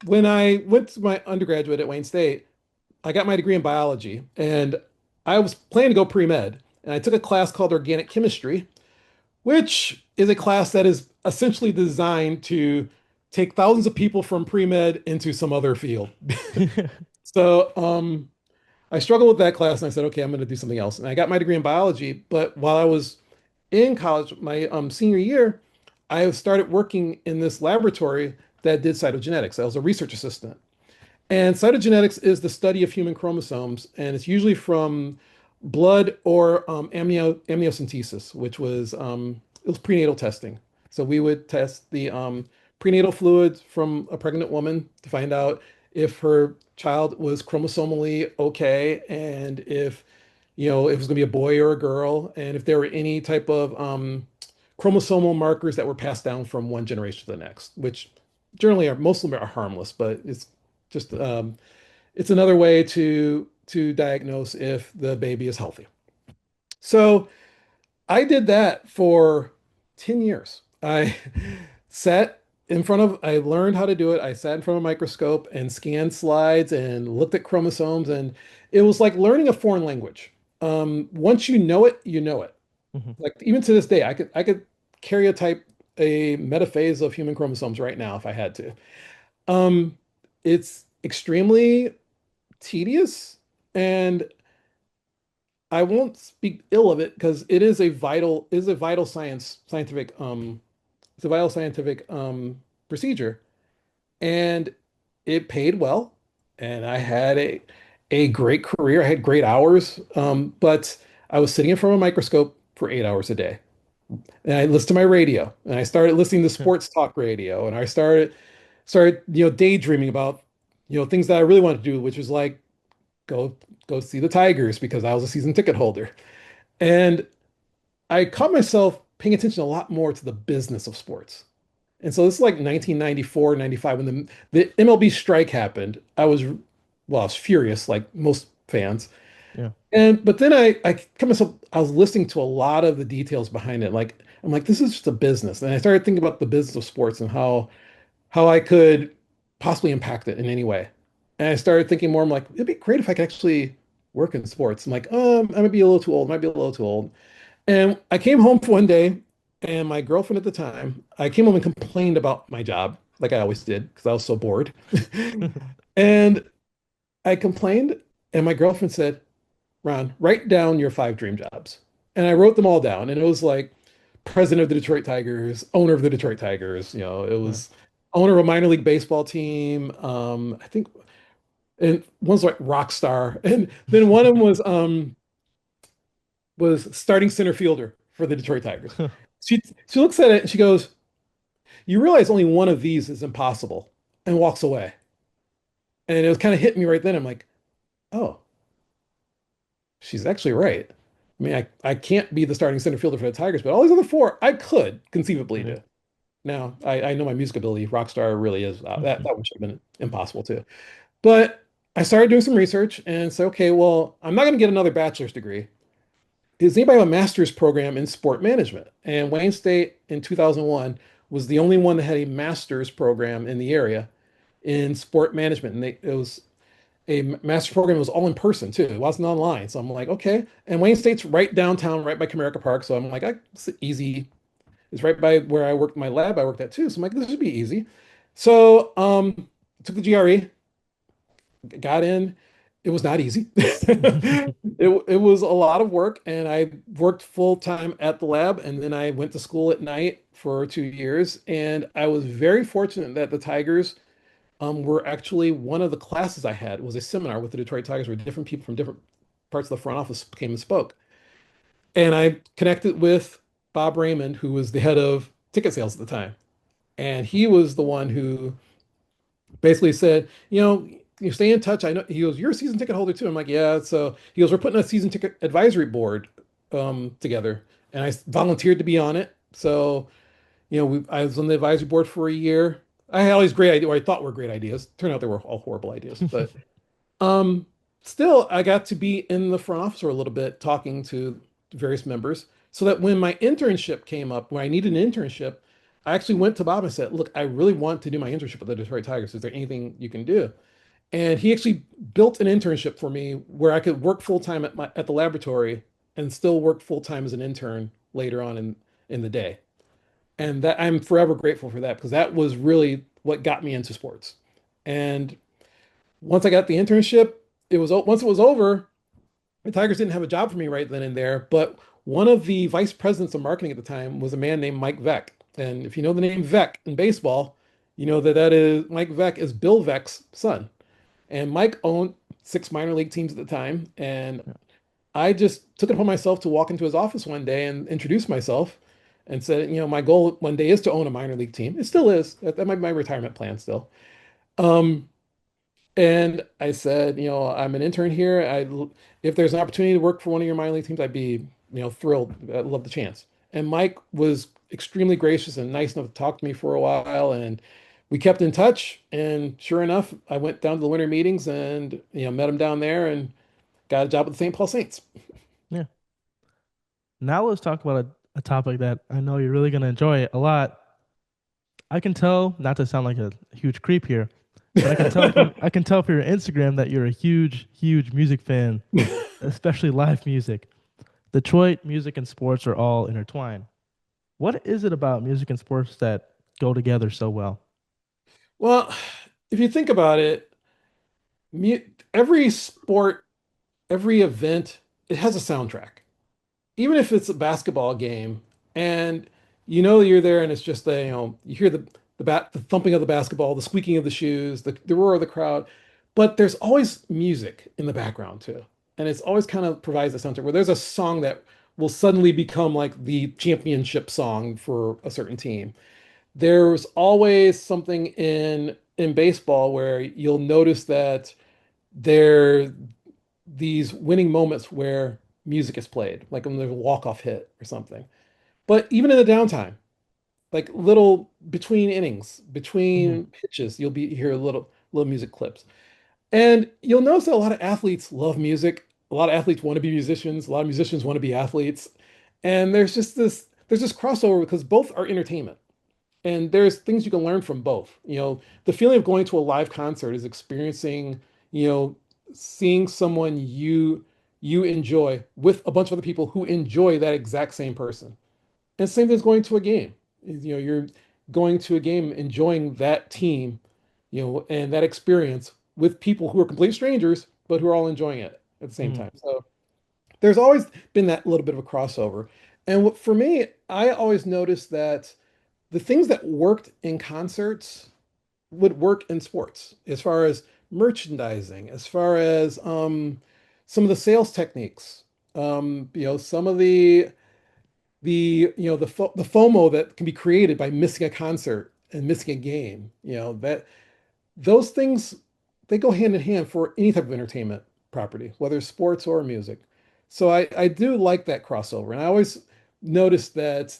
when I went to my undergraduate at Wayne State, I got my degree in biology, and I was planning to go pre-med, and I took a class called organic chemistry, which is a class that is essentially designed to take thousands of people from pre-med into some other field. So, I struggled with that class and I said, okay, I'm going to do something else. And I got my degree in biology. But while I was in college, my senior year, I started working in this laboratory that did cytogenetics. I was a research assistant. And cytogenetics is the study of human chromosomes, and it's usually from blood or amniocentesis, which was it was prenatal testing. So we would test the prenatal fluids from a pregnant woman to find out if her child was chromosomally okay, and if it was going to be a boy or a girl, and if there were any type of chromosomal markers that were passed down from one generation to the next, which generally are most of them are harmless, but just it's another way to diagnose if the baby is healthy. So I did that for 10 years. I learned how to do it. I sat in front of a microscope and scanned slides and looked at chromosomes, and it was like learning a foreign language. Once you know it, you know it. Hmm. Like even to this day, I could karyotype a metaphase of human chromosomes right now if I had to. Um, it's extremely tedious, and I won't speak ill of it because it is a vital scientific procedure, and it paid well, and I had a great career. I had great hours, but I was sitting in front of a microscope for 8 hours a day, and I listened to my radio, and I started listening to sports talk radio, and I started daydreaming about things that I really wanted to do, which was like go go see the Tigers because I was a season ticket holder. And I caught myself paying attention a lot more to the business of sports. And so this is like 1994, 95 when the MLB strike happened. I was furious like most fans. Yeah. And but then I caught myself I was listening to a lot of the details behind it. Like I'm like, this is just a business. And I started thinking about the business of sports and how I could possibly impact it in any way. And I started thinking more, I'm like, it'd be great if I could actually work in sports. I'm like, I might be a little too old, might be a little too old. And I came home for one day, and my girlfriend at the time, I came home and complained about my job, like I always did, because I was so bored. And I complained, and my girlfriend said, Ron, write down your 5 dream jobs. And I wrote them all down, and it was like president of the Detroit Tigers, owner of the Detroit Tigers, it Yeah. was owner of a minor league baseball team. I think, and one's like rock star, and then one of them was starting center fielder for the Detroit Tigers. She looks at it and she goes, "You realize only one of these is impossible," and walks away. And it was kind of hit me right then. I'm like, "Oh, she's actually right. I mean, I can't be the starting center fielder for the Tigers, but all these other four I could conceivably Hmm. do." Now, I know my music ability, rock star really is that one should have been impossible too. But I started doing some research and said, okay, well, I'm not going to get another bachelor's degree. Does anybody have a master's program in sport management? And Wayne State in 2001 was the only one that had a master's program in the area in sport management. And it was a master's program that was all in person too. It wasn't online. So I'm like, okay. And Wayne State's right downtown, right by Comerica Park. So I'm like, it's easy. It's right by where I worked my lab I worked at too. So I'm like, this should be easy. So took the GRE, got in. It was not easy. It was a lot of work, and I worked full time at the lab, and then I went to school at night for 2 years. And I was very fortunate that the Tigers were actually one of the classes I had was a seminar with the Detroit Tigers, where different people from different parts of the front office came and spoke. And I connected with Bob Raymond, who was the head of ticket sales at the time, and he was the one who basically said, you stay in touch. I know he goes, you're a season ticket holder too. I'm like, yeah. So he goes, we're putting a season ticket advisory board together, and I volunteered to be on it. So I was on the advisory board for a year. I had all these great ideas, or I thought were great ideas. Turned out they were all horrible ideas, but um, still, I got to be in the front office for a little bit, talking to various members, so that when my internship came up, when I needed an internship, I actually went to Bob and said, "Look, I really want to do my internship with the Detroit Tigers. Is there anything you can do?" And he actually built an internship for me where I could work full time at the laboratory and still work full time as an intern later on in the day. And that I'm forever grateful for that because that was really what got me into sports. And once I got the internship, once it was over, the Tigers didn't have a job for me right then and there. But one of the vice presidents of marketing at the time was a man named Mike Veck. And if you know the name Veeck in baseball, you know that that is Mike Veeck is Bill Veeck's son. And Mike owned six minor league teams at the time. And Yeah. I just took it upon myself to walk into his office one day and introduce myself and said, my goal one day is to own a minor league team. It still is. That might be my retirement plan still. Um, and I said, I'm an intern here. If there's an opportunity to work for one of your minor league teams, I'd be, thrilled. I'd love the chance. And Mike was extremely gracious and nice enough to talk to me for a while, and we kept in touch. And sure enough, I went down to the winter meetings and met him down there and got a job with the St. Paul Saints. Yeah. Now let's talk about a topic that I know you're really going to enjoy a lot. I can tell, not to sound like a huge creep here, but I can tell from your Instagram that you're a huge music fan, especially live music. Detroit music and sports are all intertwined. What is it about music and sports that go together so well? Well, if you think about it, mu every sport, every event, it has a soundtrack. Even if it's a basketball game and you're there and it's just you hear the thumping of the basketball, the squeaking of the shoes, the roar of the crowd, but there's always music in the background too. And it's always kind of provides a soundtrack where there's a song that will suddenly become like the championship song for a certain team. There's always something in baseball where you'll notice that there these winning moments where music is played, like when there's a walk-off hit or something. But even in the downtime, like little between innings, Hmm. between pitches, you hear little music clips. And you'll notice that a lot of athletes love music. A lot of athletes want to be musicians. A lot of musicians want to be athletes. And there's this crossover because both are entertainment. And there's things you can learn from both. The feeling of going to a live concert is experiencing, you know, seeing someone you enjoy with a bunch of other people who enjoy that exact same person. And same thing as going to a game. You're going to a game enjoying that team, and that experience with people who are complete strangers, but who are all enjoying it at the same Hmm. time. So there's always been that little bit of a crossover. And for me, I always noticed that the things that worked in concerts would work in sports as far as merchandising, as far as some of the sales techniques, some of the FOMO that can be created by missing a concert and missing a game, that those things they go hand in hand for any type of entertainment property, whether it's sports or music. So I do like that crossover, and I always noticed that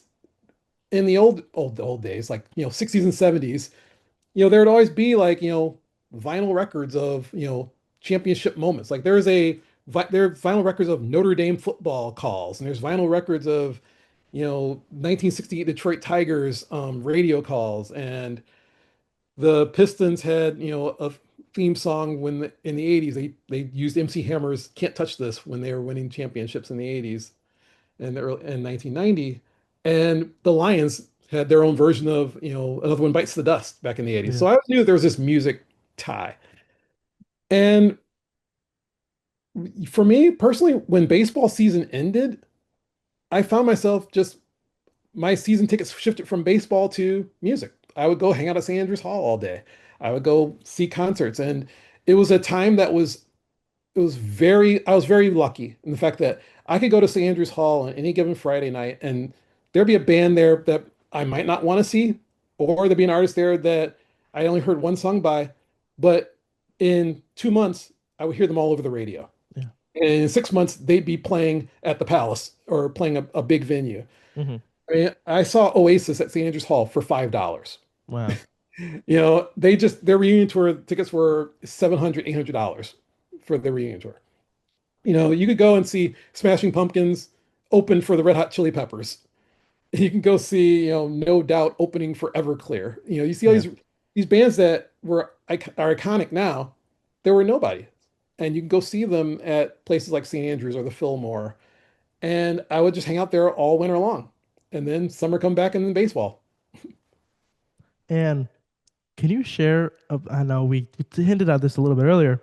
in the old days, like 60s and 70s, there would always be like vinyl records of championship moments. Like there are vinyl records of Notre Dame football calls, and there's vinyl records of 1968 Detroit Tigers radio calls, and the Pistons had a theme song in the 80s they used MC Hammer's "Can't Touch This" when they were winning championships in the 80s and in 1990. And the Lions had their own version of, Another One Bites the Dust back in the 80s. Yeah. So I knew there was this music tie. And for me personally, when baseball season ended, I found myself just my season tickets shifted from baseball to music. I would go hang out at St. Andrews Hall all day. I would go see concerts. And it was a time that was I was very lucky in the fact that I could go to St. Andrews Hall on any given Friday night and there'd be a band there that I might not want to see, or there'd be an artist there that I only heard one song by, but in 2 months I would hear them all over the radio. Yeah. And in 6 months they'd be playing at the Palace or playing a big venue. Hmm. I mean, I saw Oasis at St. Andrews Hall for $5. Wow. Their reunion tour tickets were $700, $800 for the reunion tour. You could go and see Smashing Pumpkins open for the Red Hot Chili Peppers. You can go see, No Doubt opening for Everclear. You see all Yeah. these bands that are iconic now. There were nobody, and you can go see them at places like St. Andrews or the Fillmore. And I would just hang out there all winter long, and then summer come back and then baseball. And can you share? I know we hinted at this a little bit earlier.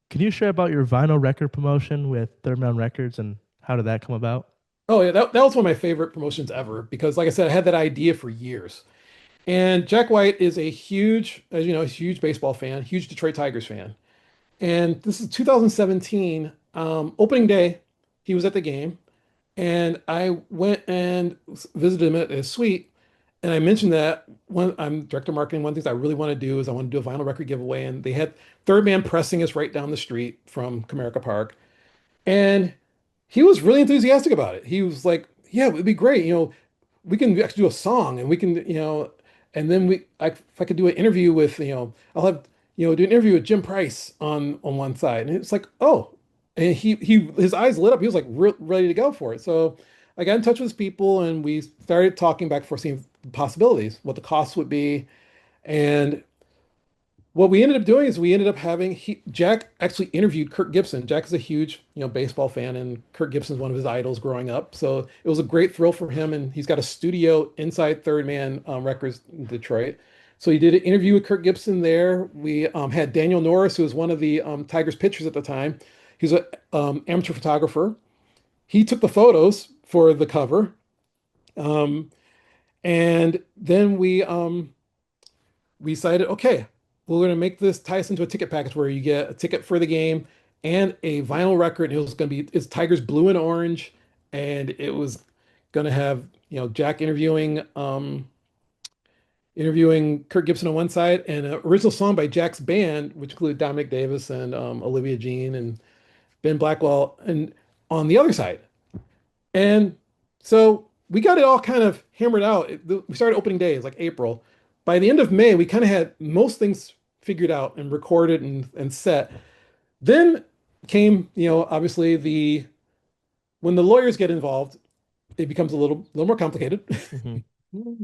Can you share about your vinyl record promotion with Third Man Records and how did that come about? Oh yeah, that was one of my favorite promotions ever because, like I said, I had that idea for years. And Jack White is a huge, as you know, a huge baseball fan, huge Detroit Tigers fan. And this is 2017, opening day. He was at the game, and I went and visited him at his suite. And I mentioned that when I'm director of marketing, one of the things I really want to do is I want to do a vinyl record giveaway. And they had Third Man pressing us right down the street from Comerica Park. And he was really enthusiastic about it. He was like, "Yeah, it'd be great. We can actually do a song, and we can, and then if I could do an interview with, I'll have, do an interview with Jim Price on one side." And it's like, oh, and his eyes lit up. He was like ready to go for it. So I got in touch with his people, and we started talking back for seeing possibilities, what the cost would be, and what we ended up doing is we ended up having Jack actually interviewed Kirk Gibson. Jack is a huge, baseball fan, and Kirk Gibson's one of his idols growing up. So it was a great thrill for him, and he's got a studio inside Third Man Records in Detroit. So he did an interview with Kirk Gibson there. We had Daniel Norris, who was one of the Tigers pitchers at the time. He's an amateur photographer. He took the photos for the cover, um, and then we decided, okay, we're going to make this tie us into a ticket package where you get a ticket for the game and a vinyl record. It was going to be it's Tigers blue and orange, and it was going to have Jack interviewing Kirk Gibson on one side and an original song by Jack's band, which included Dominic Davis and Olivia Jean and Ben Blackwell, and on the other side. And so we got it all kind of hammered out. We started opening day, it's like April. By the end of May, we kind of had most things figured out and recorded and set. Then came, obviously when the lawyers get involved, it becomes a little more complicated. Hmm.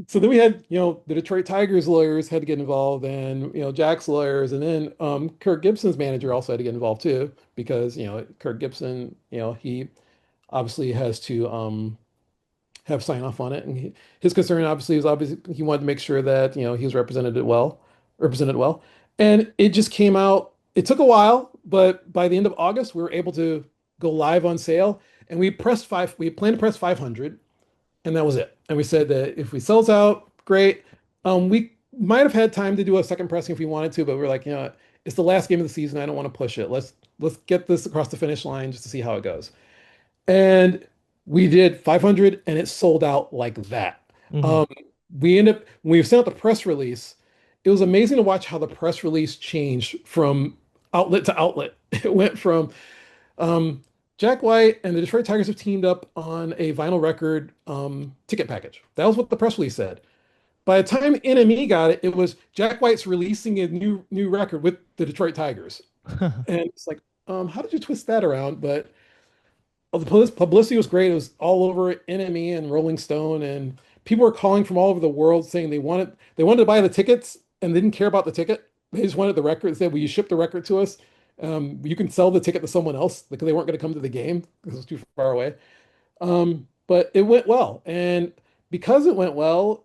So then we had, the Detroit Tigers lawyers had to get involved, and Jack's lawyers, and then Kirk Gibson's manager also had to get involved too, because Kirk Gibson, he obviously has to have sign off on it. And his concern obviously he wanted to make sure that he was represented well. And it just came out. It took a while, but by the end of August, we were able to go live on sale. And we pressed five. We planned to press 500, and that was it. And we said that if we sells out, great. We might have had time to do a second pressing if we wanted to, but we were like, it's the last game of the season. I don't want to push it. Let's get this across the finish line just to see how it goes. And we did 500 and it sold out like that. Hmm. Um, we ended up, when we sent out the press release, it was amazing to watch how the press release changed from outlet to outlet. It went from um, Jack White and the Detroit Tigers have teamed up on a vinyl record ticket package. That was what the press release said. By the time NME got it, it was Jack White's releasing a new record with the Detroit Tigers. And it's like, how did you twist that around? But the publicity was great. It was all over NME and Rolling Stone, and people were calling from all over the world saying they wanted to buy the tickets and they didn't care about the ticket. They just wanted the record. They said, "Will you ship the record to us? You can sell the ticket to someone else because they weren't going to come to the game because it was too far away." But it went well, and because it went well,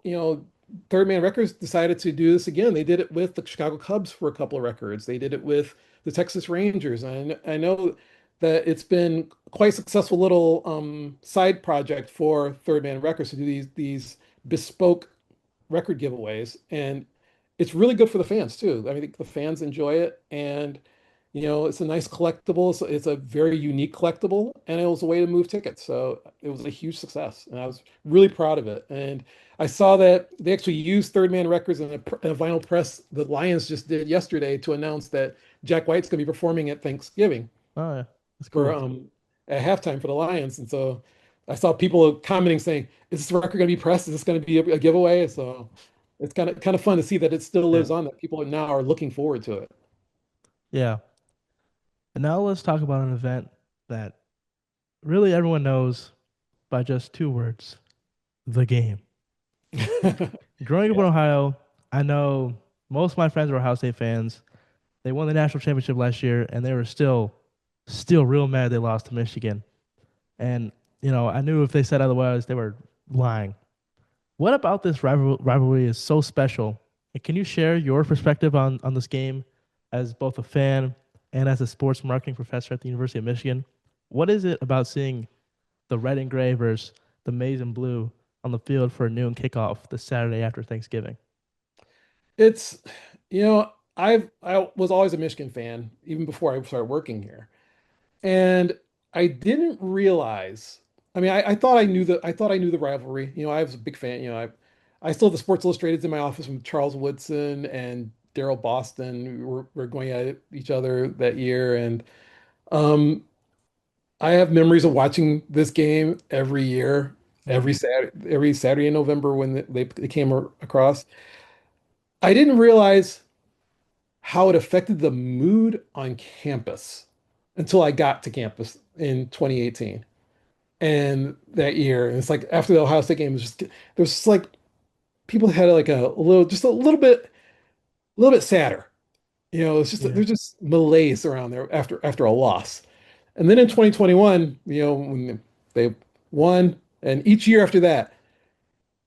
Third Man Records decided to do this again. They did it with the Chicago Cubs for a couple of records. They did it with the Texas Rangers. And I know that it's been quite a successful little side project for Third Man Records to do these bespoke record giveaways, and it's really good for the fans too. I mean, the fans enjoy it, and it's a nice collectible. It's a very unique collectible, and it was a way to move tickets. So it was a huge success, and I was really proud of it. And I saw that they actually used Third Man Records in a vinyl press the Lions just did yesterday to announce that Jack White's going to be performing at Thanksgiving Oh yeah, that's for cool. at halftime for the Lions. And so I saw people commenting saying, "Is this record going to be pressed? Is this going to be a giveaway?" So it's kind of fun to see that it still Yeah, lives on. That people now are looking forward to yeah. And now let's talk about an event that really everyone knows by just two words: the game. it. Growing up in Yeah. Ohio, I know most of my friends were Ohio State fans. They won the national championship last year, and they were still real mad they lost to Michigan. And I knew if they said otherwise, they were lying. What about this rivalry is so special? And can you share your perspective on this game as both a fan and as a sports marketing professor at the University of Michigan? What is it about seeing the red and gray versus the maize and blue on the field for a noon kickoff the Saturday after Thanksgiving. It's, I was always a Michigan fan even before I started working here. And I didn't realize, I mean, I thought I knew the rivalry. I was a big fan. I still have the Sports Illustrateds in my office from Charles Woodson and Daryl Boston. We were going at each other that year. And um, I have memories of watching this game every year, Mm, every Saturday in November when they came across. I didn't realize how it affected the mood on campus until I got to campus in 2018 and that year. And it's like after the Ohio State game, there's just like people had like just a little bit sadder. It's just yeah, there's just malaise around there after a loss. And then in 2021, when they won, and each year after that,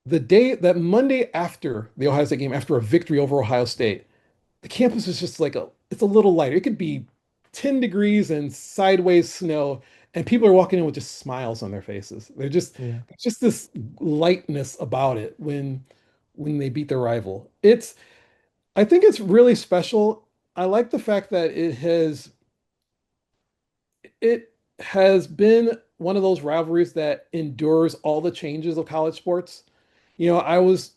that Monday after the Ohio State game, after a victory over Ohio State, the campus is just it's a little lighter. It could be 10 degrees and sideways snow, and people are walking in with just smiles on their faces. yeah. There's just this lightness about it when they beat their rival. I think it's really special. I like the fact that it has been one of those rivalries that endures all the changes of college sports. You know, I was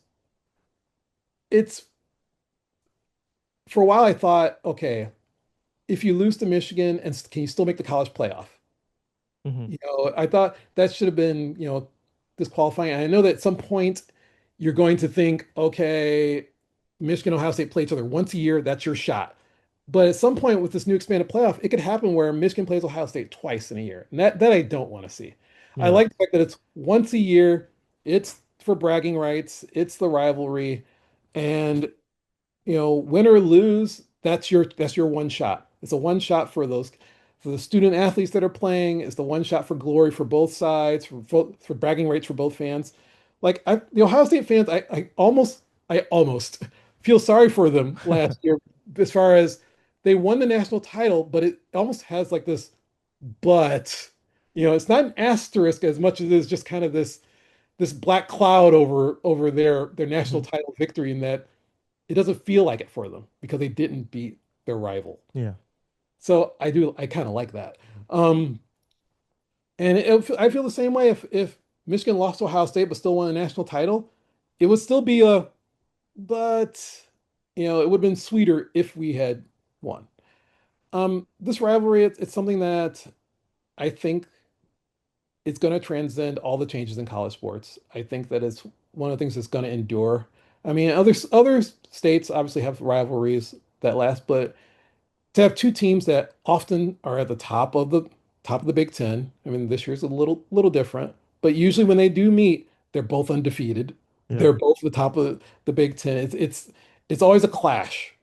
it's for a while I thought, okay, if you lose to Michigan and can you still make the college playoff? Hmm. I thought that should have been, disqualifying. And I know that at some point you're going to think, okay, Michigan, Ohio State play each other once a year. That's your shot. But at some point with this new expanded playoff, it could happen where Michigan plays Ohio State twice in a year. And that I don't want to see. I Yeah. like the fact that it's once a year. It's for bragging rights. It's the rivalry. And win or lose, that's your one shot. It's a one shot for the student athletes that are playing. It's the one shot for glory for both sides, for bragging rights for both fans. Like the Ohio State fans, I almost feel sorry for them last year as far as they won the national title, but it almost has like this but. It's not an asterisk as much as it is just kind of this black cloud over their national Hmm. title victory in that it doesn't feel like it for them because they didn't beat their rival. Yeah. So I kind of like that. Um, and I feel the same way if Michigan lost to Ohio State but still won a national title, it would still be but it would have been sweeter if we had won. This rivalry, it's something that I think it's going to transcend all the changes in college sports. I think that it's one of the things that's going to endure. I mean, other states obviously have rivalries that last, but to have two teams that often are at the top of the Big Ten. I mean, this year's a little different, but usually when they do meet, they're both undefeated. Yeah. They're both the top of the Big Ten. It's always a clash,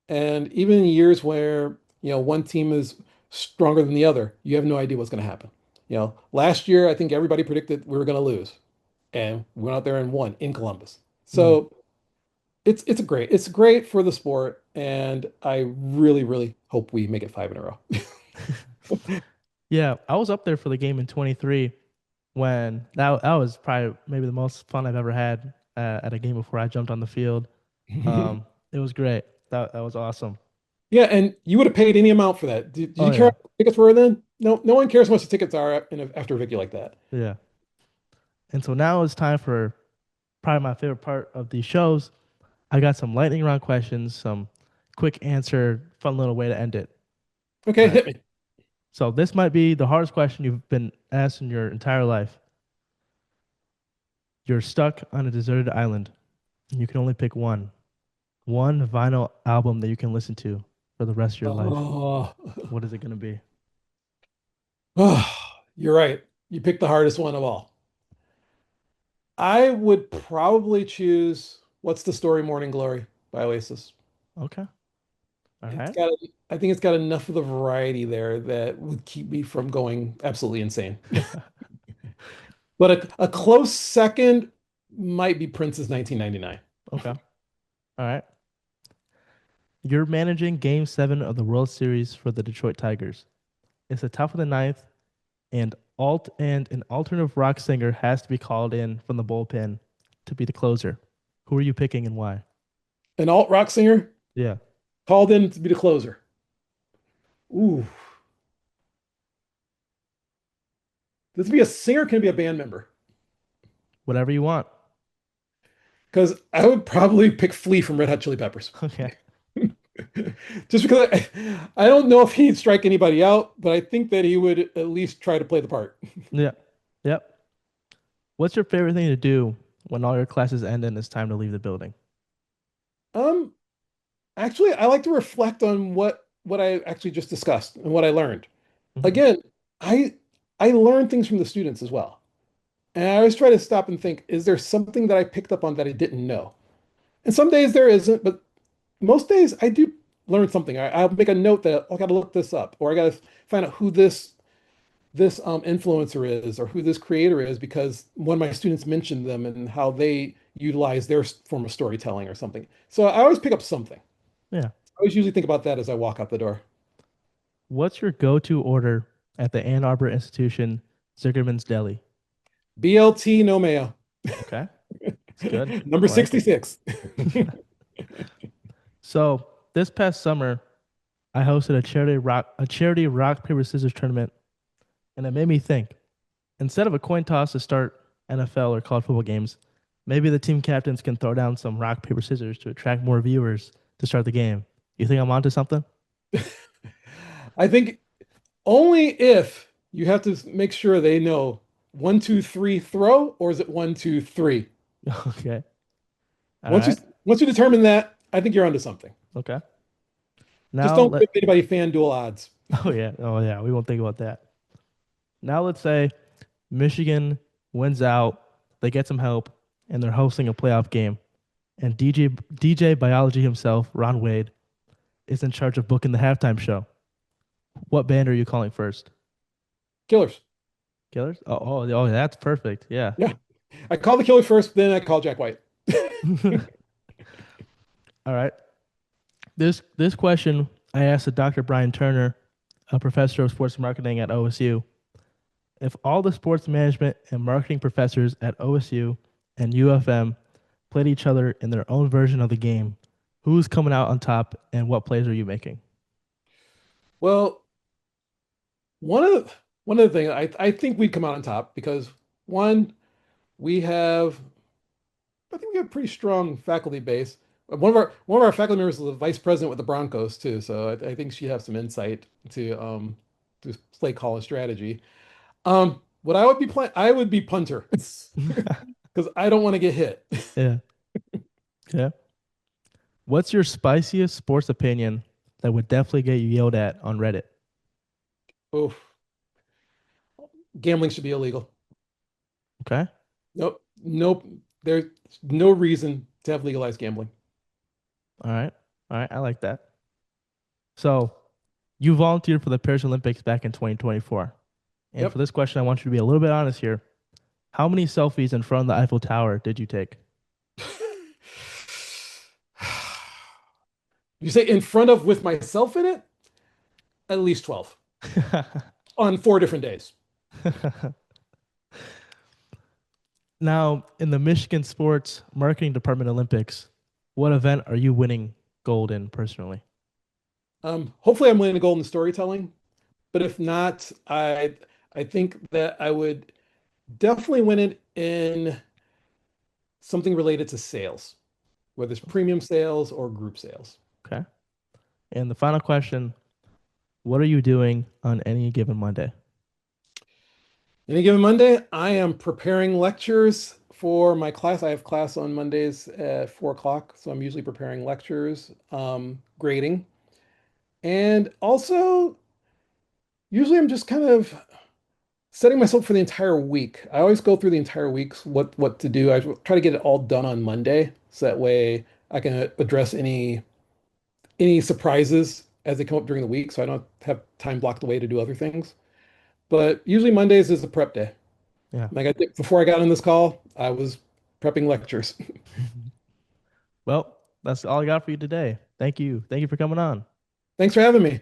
and even in years where one team is stronger than the other, you have no idea what's going to happen. Last year I think everybody predicted we were going to lose, and we went out there and won in Columbus. Yeah. So it's great for the sport, and I really, really hope we make it five in a row. Yeah. I was up there for the game in 23 when that was probably maybe the most fun I've ever had at a game before I jumped on the field. It was great. That was awesome. Yeah, and you would have paid any amount for that. Did Oh you care yeah. what the tickets were then? No, no one cares how much the tickets are after a victory like that. Yeah. And so now it's time for probably my favorite part of these shows. I got some lightning round questions, some quick answer, fun little way to end it. All Okay, right. hit me. So this might be the hardest question you've been asked in your entire life. You're stuck on a deserted island, and you can only pick one vinyl album that you can listen to for the rest of your life. Oh, What is it going to be? oh, you're right. You picked the hardest one of all. I would probably choose What's the Story, Morning Glory by Oasis. Okay. All It's right. got, I think it's got enough of the variety there that would keep me from going absolutely insane. But a close second might be Prince's 1999. Okay. All right. You're managing game 7 of the World Series for the Detroit Tigers. It's the top of the ninth, and Alt and an alternative rock singer has to be called in from the bullpen to be the closer. Who are you picking and why? An alt rock singer Yeah, called in to be the closer. Ooh, this be a singer, can it be a band member? whatever you want. Because I would probably pick Flea from Red Hot Chili Peppers. Okay. Just because I don't know if he'd strike anybody out, but I think that he would at least try to play the part. Yeah. Yep. What's your favorite thing to do when all your classes end and it's time to leave the building? Um, Actually, I like to reflect on what I actually just discussed and what I learned. Hmm. Again, I I learn things from the students as well. And I always try to stop and think, is there something that I picked up on that I didn't know? And some days there isn't, but most days I do learn something. I'll make a note that I got to look this up, or I got to find out who this influencer is, or who this creator is, because one of my students mentioned them and how they utilize their form of storytelling or something. So I always pick up something. Yeah. I always usually think about that as I walk out the door. What's your go-to order at the Ann Arbor Institution Zickerman's Deli? BLT no mayo. Okay. It's good. Number I like it. 66. So this past summer, I hosted a charity rock paper scissors tournament, and it made me think. Instead of a coin toss to start NFL or college football games, maybe the team captains can throw down some rock paper scissors to attract more viewers to start the game. You think I'm onto something? I think only if you have to make sure they know 1, 2, 3 throw, or is it 1, 2, 3? Okay. All Once you right. once you determine that, I think you're onto something. Okay. Just Now don't let. give anybody FanDuel odds. Oh yeah. Oh yeah. We won't think about that. Now let's say Michigan wins out. They get some help, and they're hosting a playoff game. And DJ Biology himself, Ron Wade, is in charge of booking the halftime show. What band are you calling first? Killers. Killers? Oh, that's perfect. Yeah. Yeah. I call the killer first, then I call Jack White. All right. This question I asked to Dr. Brian Turner, a professor of sports marketing at OSU. If all the sports management and marketing professors at OSU and UFM played each other in their own version of the game, who's coming out on top and what plays are you making? Well, one of the one of the things I think we'd come out on top because one, we have I think we have a pretty strong faculty base. One of our faculty members is the vice president with the Broncos too, so I think she has some insight to play college strategy. What I would be playing, I would be punter because I don't want to get hit. Yeah. Yeah. What's your spiciest sports opinion that would definitely get you yelled at on Reddit? Oh, gambling should be illegal. Okay. Nope, nope. There's no reason to have legalized gambling. All right. All right. I like that. So you volunteered for the Paris Olympics back in 2024. And for Yep. this question, I want you to be a little bit honest here. How many selfies in front of the Eiffel Tower did you take? You say in front of with myself in it? At least 12 on 4 different days. Now, in the Michigan Sports Marketing Department Olympics, what event are you winning gold in personally? Hopefully I'm winning a gold in storytelling, but if not, I think that I would definitely win it in something related to sales, whether it's premium sales or group sales. Okay. And the final question, what are you doing on any given Monday? Any given Monday, I am preparing lectures for my class. I have class on Mondays at 4 o'clock, so I'm usually preparing lectures, grading, and also usually I'm just kind of setting myself for the entire week. I always go through the entire week's what to do. I try to get it all done on Monday, so that way I can address any surprises as they come up during the week, so I don't have time blocked away to do other things. But usually Mondays is the prep day. Yeah. Like I did before I got on this call, I was prepping lectures. Well, that's all I got for you today. Thank you. Thank you for coming on. Thanks for having me.